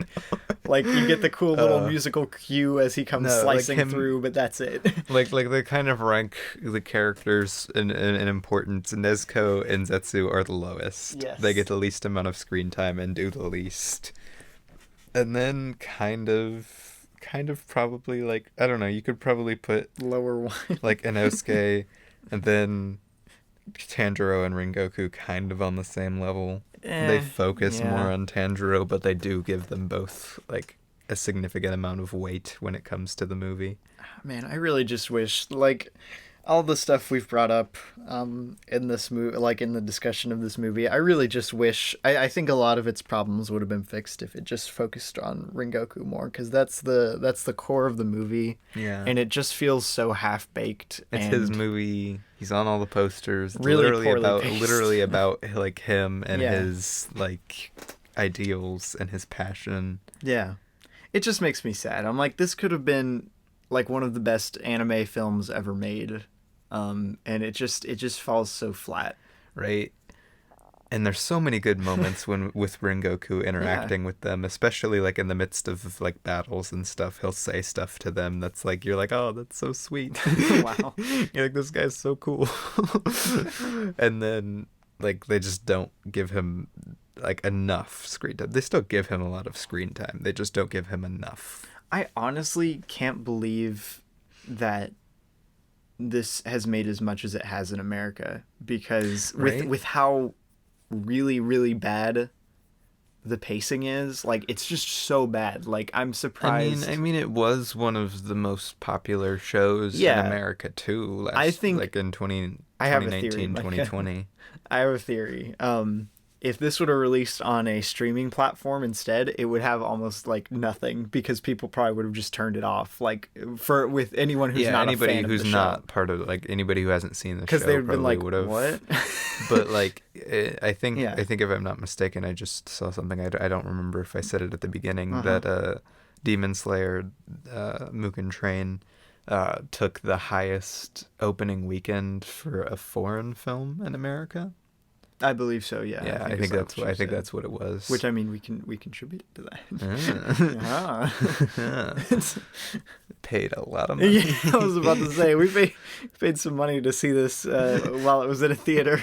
Like, you get the cool little musical cue as he comes slicing through, but that's it. like they kind of rank the characters in importance. Nezuko and Zetsu are the lowest. Yes. They get the least amount of screen time and do the least. And then kind of probably like, I don't know, you could probably put lower one like Inosuke and then Tanjiro and Rengoku kind of on the same level. They focus more on Tanjiro, but they do give them both like a significant amount of weight when it comes to the movie. Man, I really just wish, like, all the stuff we've brought up in this movie, like in the discussion of this movie, I really just wish. I think a lot of its problems would have been fixed if it just focused on Rengoku more, because that's the core of the movie. Yeah. And it just feels so half baked. It's his movie. He's on all the posters. It's really literally about like him and Yeah. his like ideals and his passion. Yeah. It just makes me sad. I'm like, this could have been like one of the best anime films ever made. And it just falls so flat. Right. And there's so many good moments with Rengoku interacting with them, especially like in the midst of like battles and stuff. He'll say stuff to them that's like, you're like, oh, that's so sweet. Wow. You're like, this guy's so cool. And then like they just don't give him like enough screen time. They still give him a lot of screen time. They just don't give him enough. I honestly can't believe that this has made as much as it has in America, because Right? with how really, really bad the pacing is, like, it's just so bad. Like, I'm surprised. I mean, it was one of the most popular shows Yeah. in America too. I think- like in I have a 2019, theory, Micah. 2020. I have a theory. If this would have released on a streaming platform instead, it would have almost like nothing, because people probably would have just turned it off. Like, with anyone who's not anybody a fan who's of the not show. part of like anybody who hasn't seen the show, Because they would have been probably like, would have. what? But like, I think Yeah. if I'm not mistaken, I just saw something. I don't remember if I said it at the beginning, Uh-huh. that Demon Slayer, Mugen Train, took the highest opening weekend for a foreign film in America. I believe so. Yeah. Yeah, I think that's what it was. Which, I mean, we contributed to that. Ah. It's- Paid a lot of money. yeah, I was about to say we paid some money to see this while it was in a theater.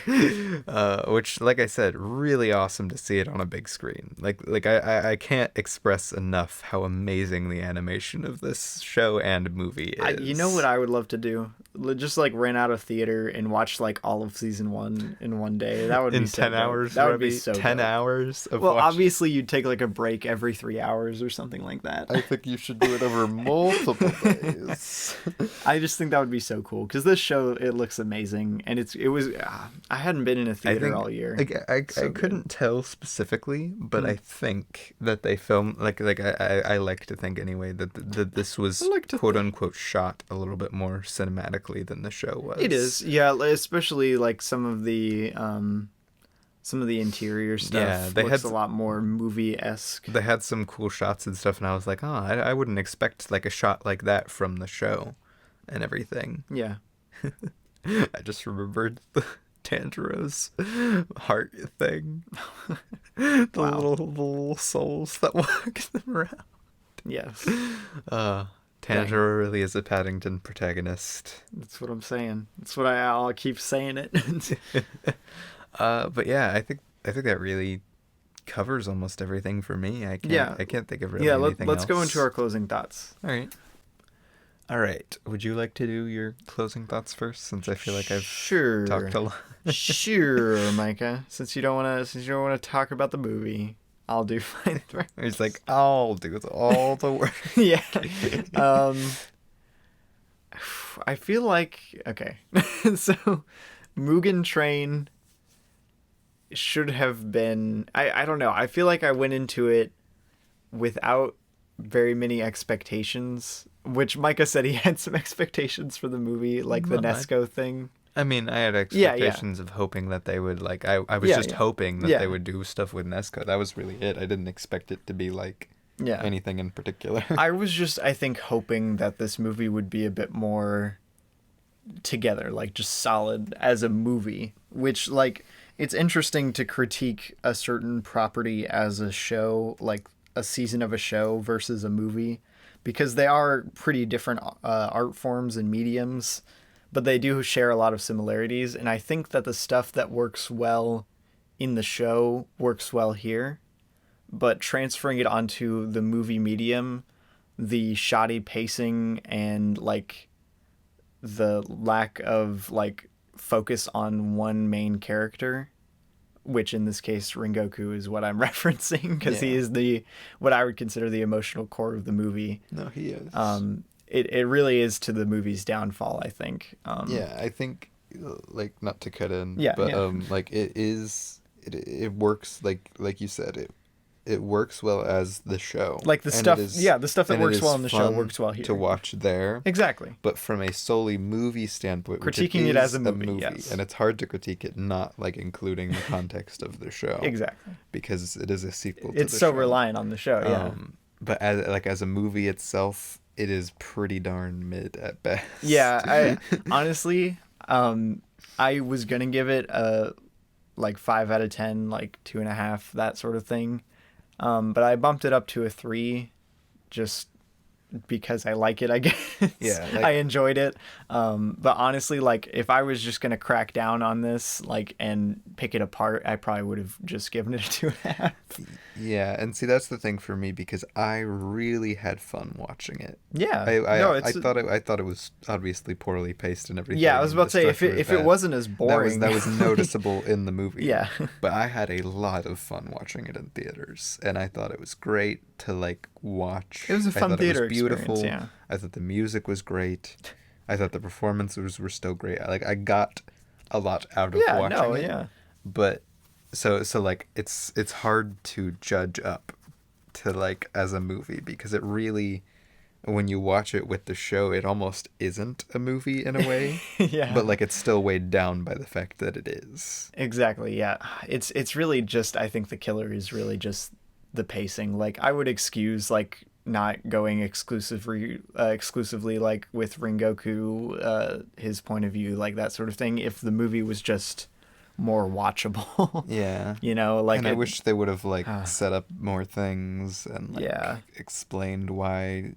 Which, like I said, really awesome to see it on a big screen. Like I can't express enough how amazing the animation of this show and movie is. You know what I would love to do? Just like rent out a theater and watch like all of season 1 in one day. That would in be so 10 dope. hours. That would be Robbie? so 10 dope. hours of Well, watching. obviously you'd take like a break every 3 hours or something like that. I think you should do it over multiple days. I just think that would be so cool, because this show, it looks amazing, and it was I hadn't been in a theater all year. I So couldn't tell specifically, but Mm. I think that they filmed I like to think anyway that this was I like to quote think. unquote shot a little bit more cinematically than the show was. It is, yeah, especially like some of the interior stuff. Yeah, they looks had a lot more movie-esque. They had some cool shots and stuff, and I was like, oh, I wouldn't expect like a shot like that from the show and everything. Yeah. I just remembered the Tanjiro's heart thing. The Wow. little souls that walk them around. Yes. Tanjiro really is a Paddington protagonist. That's what I'm saying. That's what I'll keep saying it. But yeah, I think that really covers almost everything for me. I can't think of really anything let's else. go into our closing thoughts. All right. Would you like to do your closing thoughts first, since I feel like I've Sure. talked a lot? Sure, Micah. Since you don't want to talk about the movie, I'll do mine first. He's like, I'll do all the work. Yeah. I feel like, okay. So Mugen Train should have been, I don't know. I feel like I went into it without very many expectations, which Micah said he had some expectations for the movie, like the Not bad. Nesco thing. I mean, I had Yeah. expectations of hoping that they would, like, I was Yeah, just yeah. hoping that Yeah. they would do stuff with Nesco. That was really it. I didn't expect it to be, like, Yeah. anything in particular. I was just, I think, hoping that this movie would be a bit more together, like just solid as a movie, which, like, it's interesting to critique a certain property as a show, like a season of a show versus a movie, because they are pretty different art forms and mediums, but they do share a lot of similarities. And I think that the stuff that works well in the show works well here, but transferring it onto the movie medium, the shoddy pacing and like the lack of like focus on one main character, which in this case Rengoku is what I'm referencing, because he Yeah. is what I would consider the emotional core of the movie. No, he is. it really is to the movie's downfall, I think. Yeah, I think, like, not to cut in, Yeah, but yeah. like it works, like you said, it works well as the show, Like the and stuff, yeah, the stuff that and it works is well in the show fun works well to here. watch there. Exactly. But from a solely movie standpoint, which Critiquing it as is a movie, yes. and it's hard to critique it not like including the context of the show, Exactly. because it is a sequel to It's the so show. reliant on the show, yeah. But as a movie itself, it is pretty darn mid at best. Yeah, I honestly, I was gonna give it a like 5 out of 10, like 2.5, that sort of thing. But I bumped it up to a 3, just because I like it, I guess. Yeah, like, I enjoyed it. But honestly, like if I was just gonna crack down on this, like, and pick it apart, I probably would have just given it a 2.5. yeah, and see, that's the thing for me, because I really had fun watching it. Yeah. I thought it was obviously poorly paced and everything. Yeah, I was about to say, The if structure was it bad. wasn't as boring, that was noticeable in the movie. Yeah. But I had a lot of fun watching it in theaters, and I thought it was great to like watch. It was a I fun thought theater it was beautiful. experience, yeah. I thought the music was great. I thought the performances were still great. I got a lot out of watching it. Yeah. But so like it's hard to judge up to like as a movie, because it really, when you watch it with the show, it almost isn't a movie in a way. Yeah. But like it's still weighed down by the fact that it is. Exactly, yeah. It's really just, I think the killer is really just the pacing. Like I would excuse like not going exclusively like with Rengoku, his point of view, like that sort of thing, if the movie was just more watchable. Yeah. You know, like and I wish they would have like Ah. set up more things and like Yeah. explained why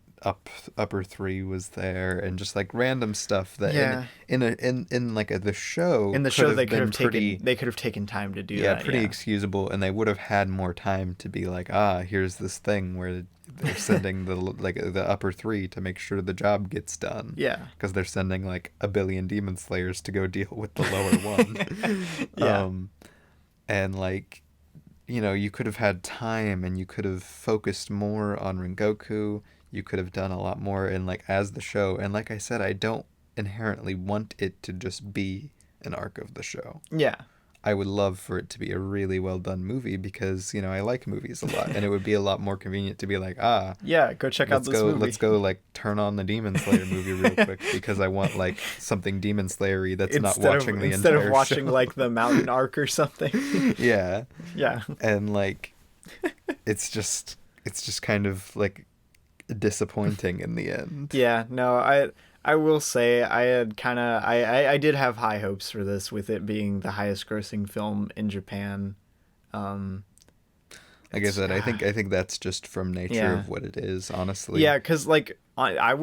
upper 3 was there, and just like random stuff that Yeah. in like the show, in the show they could been have taken pretty, they could have taken time to do yeah, that. pretty excusable, and they would have had more time to be like, here's this thing where they're sending the upper 3 to make sure the job gets done. Yeah. Because they're sending like a billion demon slayers to go deal with the lower one. Yeah. And like, you know, you could have had time, and you could have focused more on Rengoku. You could have done a lot more in like as the show. And like I said, I don't inherently want it to just be an arc of the show. Yeah. I would love for it to be a really well done movie, because, you know, I like movies a lot, and it would be a lot more convenient to be like, Yeah, go check out this movie. let's go like turn on the Demon Slayer movie real quick, because I want like something Demon Slayer-y that's not watching the instead entire of watching show. like the mountain arc or something. Yeah. Yeah. And like it's just kind of like disappointing in the end. Yeah, no, I will say I had kind of I did have high hopes for this, with it being the highest grossing film in Japan. Like I said, I think that's just from nature Yeah. of what it is, honestly. Yeah, because like I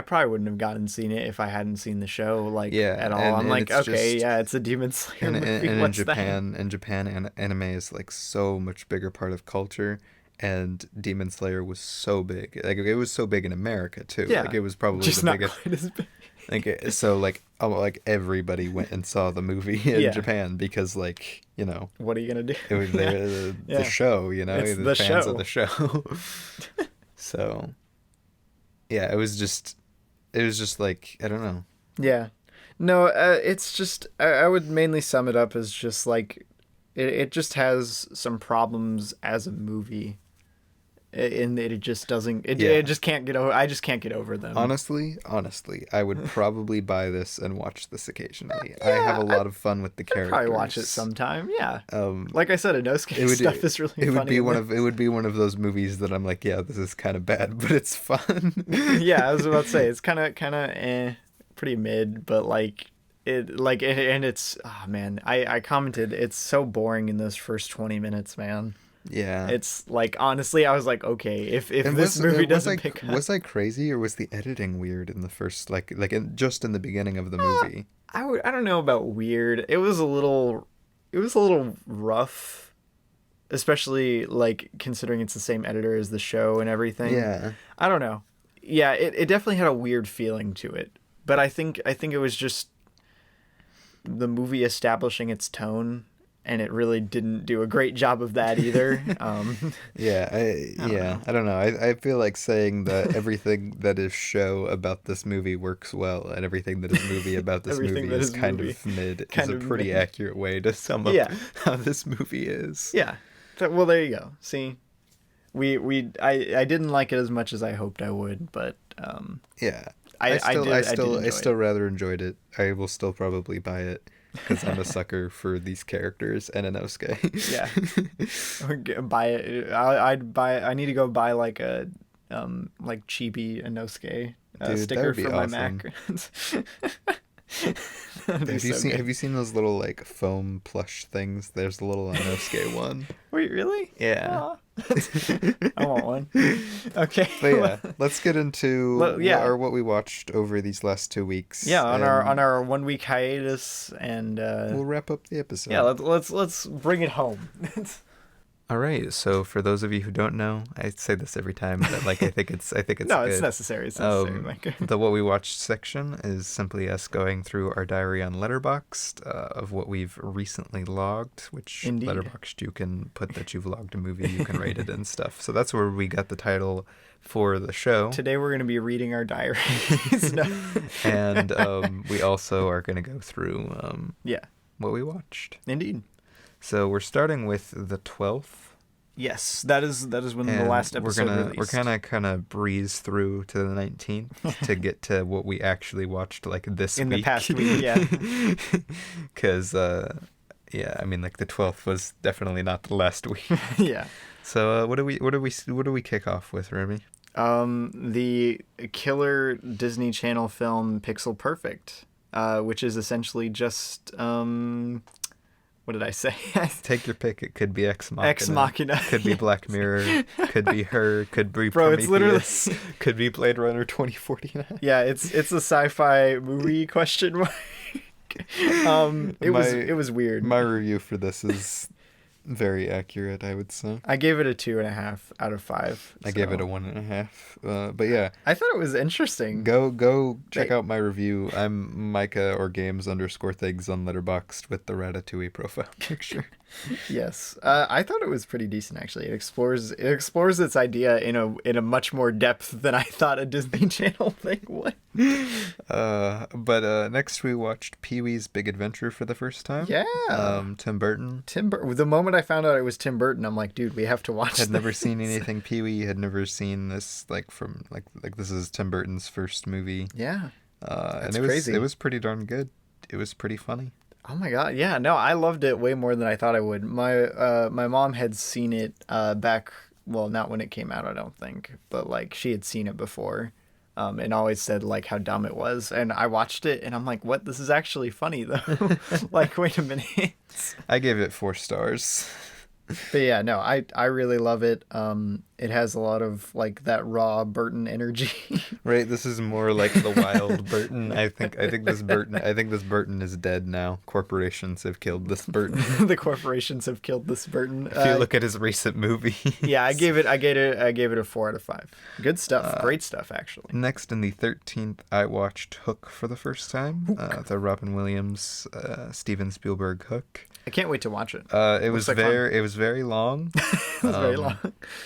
probably wouldn't have gotten seen it if I hadn't seen the show like Yeah, at all. and- I'm and like, it's okay, just- yeah, it's a Demon Slayer And, movie. and in What's Japan, anime is like so much bigger part of culture, and Demon Slayer was so big. Like it was so big in America too. Yeah, Like it was probably just the not biggest. quite as big. So like everybody went and saw the movie in Yeah. Japan, because like, you know, What are you gonna do? it was the Yeah. show, you know, It's the the fans show. of the show. So yeah, it was just like, I don't know. Yeah. No, it's just, I would mainly sum it up as just like, it just has some problems as a movie. And it just doesn't, Yeah. it just can't get over, I just can't get over them. Honestly, I would probably buy this and watch this occasionally. I have a lot of fun with the characters. Probably watch it sometime, yeah. Um, Like I said, Inosuke stuff is really it funny. would be in one there. of it would be one of those movies that I'm like, yeah, this is kind of bad, but it's fun. Yeah, I was about to say, it's kind of pretty mid, but like, and it's, oh man, I commented, it's so boring in those first 20 minutes, man. Yeah. It's like, honestly, I was like, okay, if this movie doesn't pick up. Was I crazy, or was the editing weird in the first just in the beginning of the movie? I don't know about weird. It was a little rough, especially like considering it's the same editor as the show and everything. Yeah. I don't know. Yeah, it definitely had a weird feeling to it. But I think it was just the movie establishing its tone and it really didn't do a great job of that either. I don't know. I feel like saying that everything that is show about this movie works well, and everything that is movie about this Everything movie that is is kind movie. of mid Kind is a of pretty mid. accurate way to sum up Yeah. how this movie is. Yeah. Well, there you go. See, I didn't like it as much as I hoped I would, but Yeah. I I still rather enjoyed it. I will still probably buy it because I'm a sucker for these characters and Inosuke. Yeah. Buy it. I'd buy. I need to go buy like a like chibi Inosuke Dude, that sticker would be for my awesome. Mac. Have you seen those little like foam plush things? There's a little Inosuke one. Wait, really? Yeah. Aw. I want one. Okay. But yeah, let's get into what we watched over these last 2 weeks. Yeah, on and our 1 week hiatus, and we'll wrap up the episode. yeah, let's bring it home. All right. So for those of you who don't know, I say this every time, but like I think it's No, good. it's necessary. It's necessary, Mike. The what we watched section is simply us going through our diary on Letterboxd of what we've recently logged, which Indeed. Letterboxd you can put that you've logged a movie, you can rate it and stuff. So that's where we got the title for the show. Today we're going to be reading our diaries. No. And we also are going to go through Yeah, what we watched. indeed. So we're starting with the 12th. Yes, that is when the And last episode we're released. kind of breeze through to the 19th to get to what we actually watched like this in week. the past week. Yeah, Because I mean like the 12th was definitely not the last week. yeah. So what do we kick off with, Remy? The killer Disney Channel film Pixel Perfect, which is essentially just what did I say? Take your pick. It could be Ex Machina. Ex Machina. Could be Black Mirror. Could be Her. Could be Bro, it's Prometheus. literally Could be Blade Runner 2049. yeah. It's a sci-fi movie question mark. It was weird. My review for this is very accurate, I would say. I gave it a 2.5 out of 5. I gave it a 1.5. But yeah, I thought it was interesting. go check out my review. I'm Micah or Games_things on Letterboxd with the Ratatouille profile picture. Yes, I thought it was pretty decent actually. It explores its idea in a much more depth than I thought a Disney Channel thing would. But next we watched Pee-wee's Big Adventure for the first time. Yeah. Tim Burton. The moment I found out it was Tim Burton, I'm like, dude, we have to watch. Had never this. seen anything Pee-wee. Had never seen this from this is Tim Burton's first movie. Yeah. And crazy. It was pretty darn good. It was pretty funny. Oh my god, yeah, no, I loved it way more than I thought I would. My mom had seen it back, well, not when it came out, I don't think, but like she had seen it before, and always said like how dumb it was, and I watched it and I'm like, what? This is actually funny though. Like, wait a minute. I gave it 4 stars. But yeah, no, I really love it. It has a lot of like that raw Burton energy. Right, this is more like the wild Burton. I think this Burton is dead now. Corporations have killed this Burton. The corporations have killed this Burton. If you look at his recent movie. Yeah, I gave it a 4 out of 5. Good stuff. Great stuff actually. Next, in the 13th, I watched Hook for the first time. The Robin Williams, Steven Spielberg Hook. I can't wait to watch it. It was very long. It was very long.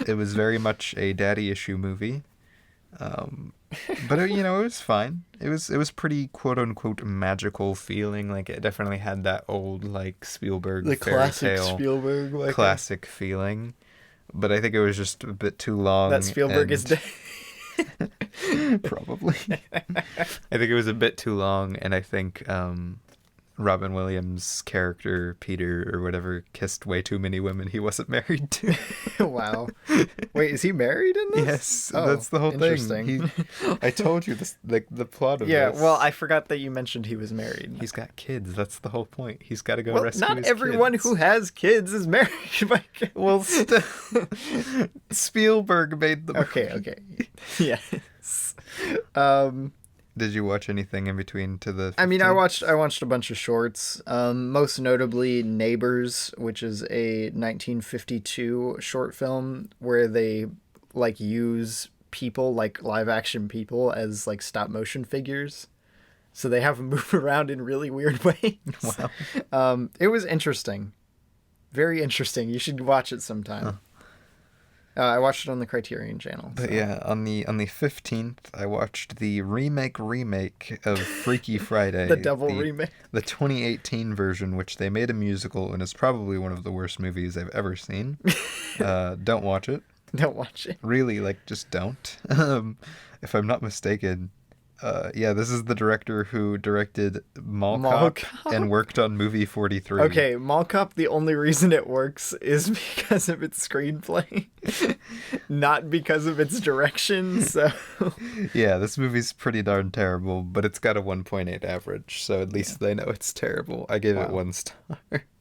It was very much a daddy issue movie. But it was fine. It was pretty quote unquote magical feeling. Like it definitely had that old like Spielberg The fairy classic tale Spielberg like classic feeling. But I think it was just a bit too long. that Spielberg is dead. Probably. I think it was a bit too long, and I think Robin Williams' character, Peter or whatever, kissed way too many women he wasn't married to. Wow. Wait, is he married in this? Yes, Oh, that's the whole interesting. thing. I told you this, like the plot of Yeah, this. well, I forgot that you mentioned he was married. He's got kids. That's the whole point. He's got to go Well, rescue not his everyone kids. who has kids is married. Mike. Well, still, Spielberg made the movie. Okay. Yes. Did you watch anything in between to the 15th? I mean, I watched a bunch of shorts. Most notably, Neighbors, which is a 1952 short film where they like use people, like live action people, as like stop motion figures. So they have them move around in really weird ways. Wow. It was interesting. Very interesting. You should watch it sometime. Huh. I watched it on the Criterion channel. But yeah, on the 15th, I watched the remake of Freaky Friday. The double remake. The 2018 version, which they made a musical, and is probably one of the worst movies I've ever seen. Don't watch it. Don't watch it. Really, just don't. If I'm not mistaken, this is the director who directed Mall Cop and worked on movie 43. Okay, Mall Cop, the only reason it works is because of its screenplay, not because of its direction, so... Yeah, this movie's pretty darn terrible, but it's got a 1.8 average, so at least they know it's terrible. I gave it 1 star.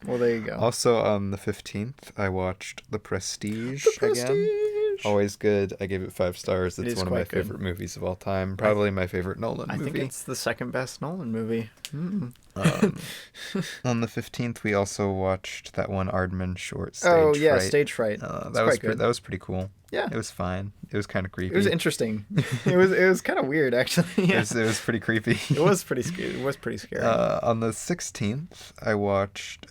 Well, there you go. Also, on the 15th, I watched The Prestige again. Always good. I gave it 5 stars. It's one of my favorite movies of all time. Probably my favorite Nolan movie. I think it's the second best Nolan movie. On the 15th, we also watched that one Aardman short, Stage Fright. Stage Fright. That was pretty cool. Yeah. It was fine. It was kind of creepy. It was interesting. it was kind of weird, actually. Yeah. It was pretty creepy. It was pretty scary. On the 16th, I watched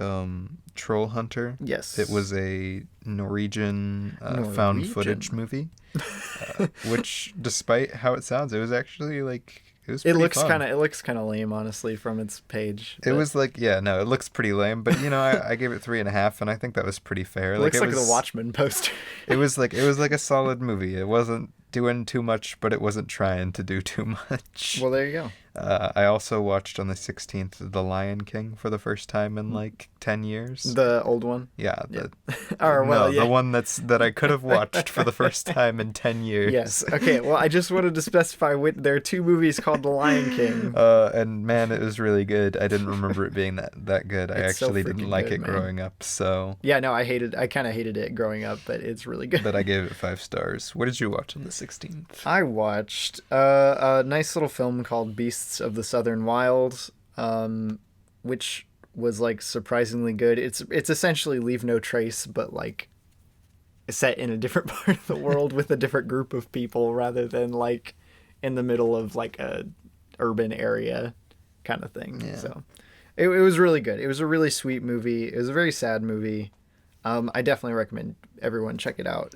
Troll Hunter. Yes. It was a Norwegian found footage movie, which, despite how it sounds, it was actually it looks kind of lame, honestly, from its page. It was it looks pretty lame, but I gave it 3.5, and I think that was pretty fair. It looks like the Watchmen poster. It was like a solid movie. It wasn't doing too much, but it wasn't trying to do too much. Well, there you go. I also watched on the 16th The Lion King for the first time in 10 years. The old one? Yeah. The one that I could have watched for the first time in 10 years. Yes. Okay, well, I just wanted to specify there are 2 movies called The Lion King. And man, it was really good. I didn't remember it being that good. I actually didn't like it growing up, so... Yeah, no, I kind of hated it growing up, but it's really good. But I gave it 5 stars. What did you watch on the 16th? I watched a nice little film called Beasts of the Southern Wild, which was surprisingly good. It's essentially Leave No Trace, but set in a different part of the world with a different group of people rather than in the middle of a urban area kind of thing. Yeah. So it was really good. It was a really sweet movie. It was a very sad movie. I definitely recommend everyone check it out.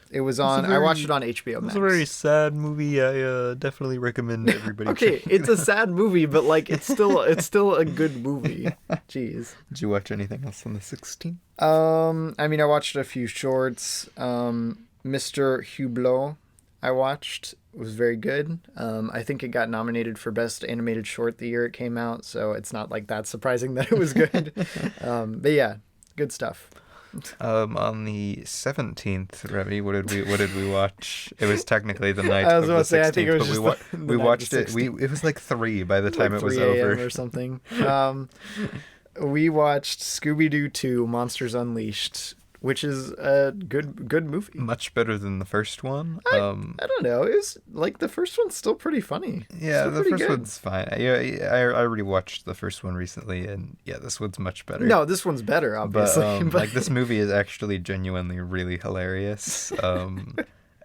It was on. I watched it on HBO Max. It's a very sad movie. I definitly recommend everybody. Okay, it's a sad movie, but it's still a good movie. Jeez. Did you watch anything else on the 16th? I watched a few shorts. Mr. Hublot, I watched. It was very good. I think it got nominated for Best Animated Short the year it came out, so it's not that surprising that it was good. But yeah, good stuff. On the 17th, Remy, what did we watch? It was technically the night I was of about the to say, 16th, I think it was we watched it. It was 3 by the time it was over or something. We watched Scooby-Doo 2: Monsters Unleashed, which is a good movie. Much better than the first one. I don't know. It was the first one's still pretty funny. Yeah, the first one's fine. I rewatched the first one recently, and yeah, this one's much better. No, this one's better, obviously. But this movie is actually genuinely really hilarious.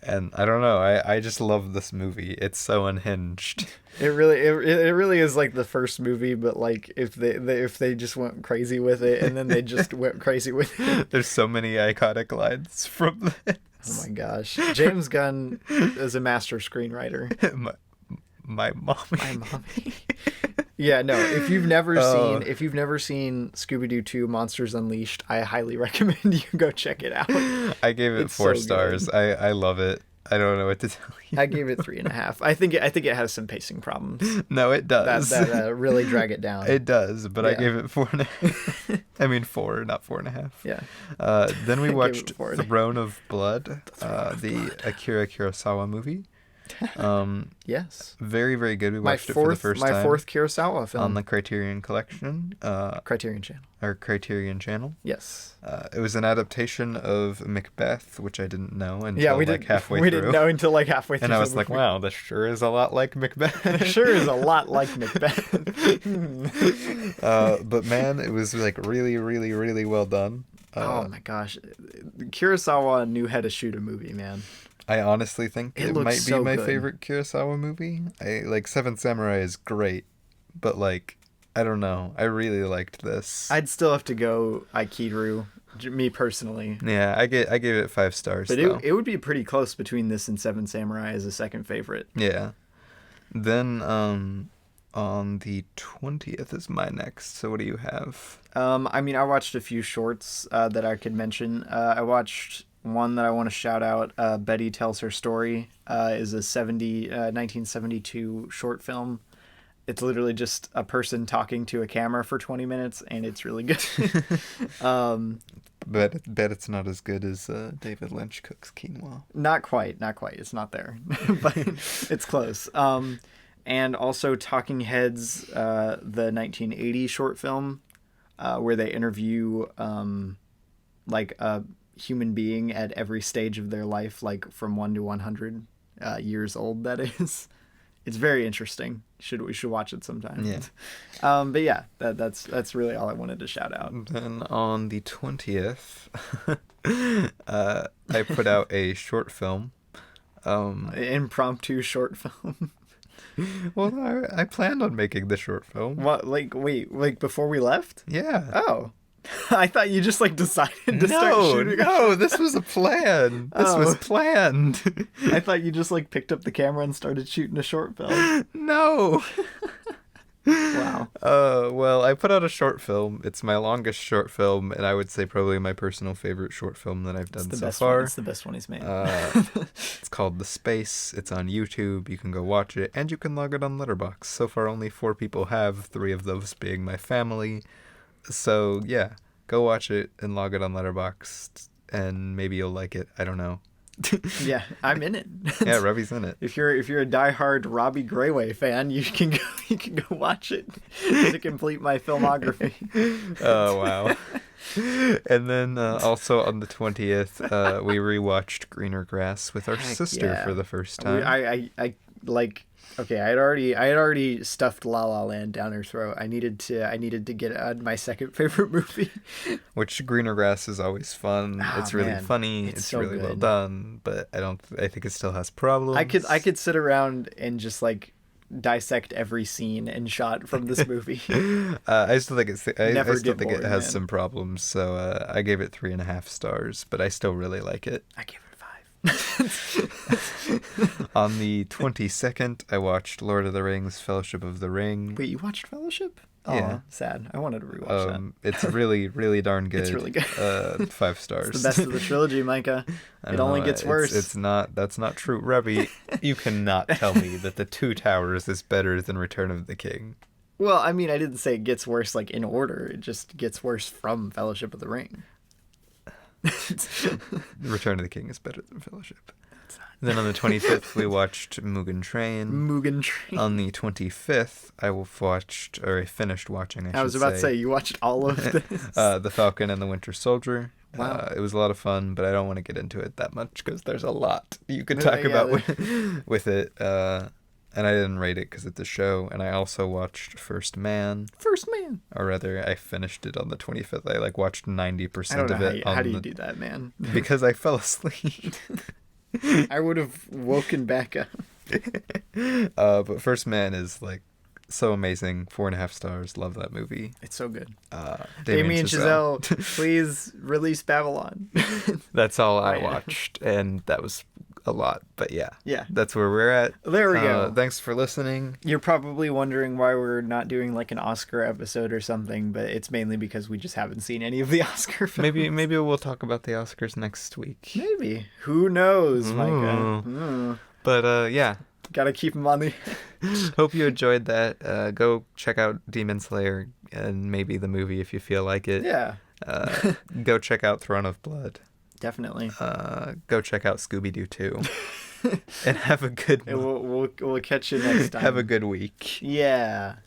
And I don't know. I just love this movie. It's so unhinged. It really is the first movie, but if they just went crazy with it, and then they just went crazy with it. There's so many iconic lines from this. Oh my gosh, James Gunn is a master screenwriter. My mommy. Yeah, no. If you've never seen Scooby-Doo 2: Monsters Unleashed, I highly recommend you go check it out. I gave it 4 stars. I love it. I don't know what to tell you. I gave it 3.5. I think it has some pacing problems. No, it does. That really drag it down. It does, but I gave it 4.5. I mean 4, not 4.5. Yeah. Then we watched Throne of Blood, the Akira Kurosawa movie. Yes. Very, very good. We watched it for the first time. My 4th Kurosawa film. On the Criterion Collection. Criterion Channel. Or Criterion Channel. Yes. It was an adaptation of Macbeth, which I didn't know until halfway through. We didn't know until halfway through. And I was like, wow, this sure is a lot like Macbeth. It sure is a lot like Macbeth. But man, it was really, really, really well done. Oh my gosh. Kurosawa knew how to shoot a movie, man. I honestly think it might be my favorite Kurosawa movie. Seven Samurai is great, but I don't know. I really liked this. I'd still have to go Aikiru me personally. Yeah, I gave it 5 stars. But though. it would be pretty close between this and Seven Samurai as a second favorite. Yeah. Then on the 20th is my next. So what do you have? I mean, I watched a few shorts that I could mention. I watched one that I want to shout out. Betty Tells Her Story is a 1972 short film. It's literally just a person talking to a camera for 20 minutes, and it's really good. Bet it's not as good as David Lynch Cooks Quinoa. Not quite. It's not there, but it's close. And also Talking Heads, the 1980 short film, where they interview like a human being at every stage of their life, like from 1 to 100 years old. That is, it's very interesting. We should watch it sometime. Yeah. But yeah, that's really all I wanted to shout out. Then on the 20th, I put out a short film. Impromptu short film. Well, I planned on making the short film. What? Wait, before we left? Yeah. Oh. I thought you just decided to start shooting. No, this was a plan. This was planned. I thought you just picked up the camera and started shooting a short film. No. Wow. Well, I put out a short film. It's my longest short film, and I would say probably my personal favorite short film that I've done so far. It's the best one he's made. It's called The Space. It's on YouTube. You can go watch it, and you can log it on Letterboxd. So far, only 4 people have, 3 of those being my family. So, yeah, go watch it and log it on Letterboxd, and maybe you'll like it. I don't know. Yeah, I'm in it. Yeah, Robbie's in it. If you're a diehard Robbie Grayway fan, you can go watch it to complete my filmography. Oh, wow. And then also on the 20th, we rewatched Greener Grass with our sister for the first time. Okay, I had already stuffed La La Land down her throat. I needed to get my second favorite movie. Which Greener Grass is always fun. It's really funny. It's so really good. well done, but I think it still has problems. I could sit around and just dissect every scene and shot from this movie. I still think it has man. some problems, so I gave it 3.5 stars, but I still really like it. I gave it 5. On the 22nd, I watched Lord of the Rings: Fellowship of the Ring. Wait, you watched Fellowship? Oh, Yeah. sad. I wanted to rewatch that. It's really, really darn good. It's really good. 5 stars. It's the best of the trilogy, Micah. It only gets worse. That's not true. Rebby, you cannot tell me that The Two Towers is better than Return of the King. Well, I mean, I didn't say it gets worse in order. It just gets worse from Fellowship of the Ring. Return of the King is better than Fellowship. Then on the 25th, we watched Mugen Train. On the 25th, I finished watching, I was about to say, you watched all of this? The Falcon and the Winter Soldier. Wow. It was a lot of fun, but I don't want to get into it that much because there's a lot you could talk about with it. And I didn't rate it because it's a show. And I also watched First Man. Or rather, I finished it on the 25th. I watched 90% of it. How do you do that, man? Because I fell asleep. I would have woken back up. But First Man is so amazing. 4.5 stars. Love that movie. It's so good. Damien Chazelle, please release Babylon. That's all I watched, and that was a lot. But yeah, that's where we're at. There we go. Thanks for listening. You're probably wondering why we're not doing an Oscar episode or something, but it's mainly because we just haven't seen any of the Oscar films. Maybe we'll talk about the Oscars next week. Maybe. Who knows, Micah? But yeah. Gotta keep them on the Hope you enjoyed that. Go check out Demon Slayer and maybe the movie if you feel like it. Yeah. Go check out Throne of Blood. Definitely. Go check out Scooby-Doo 2. And have a good we'll catch you next time. Have a good week. Yeah.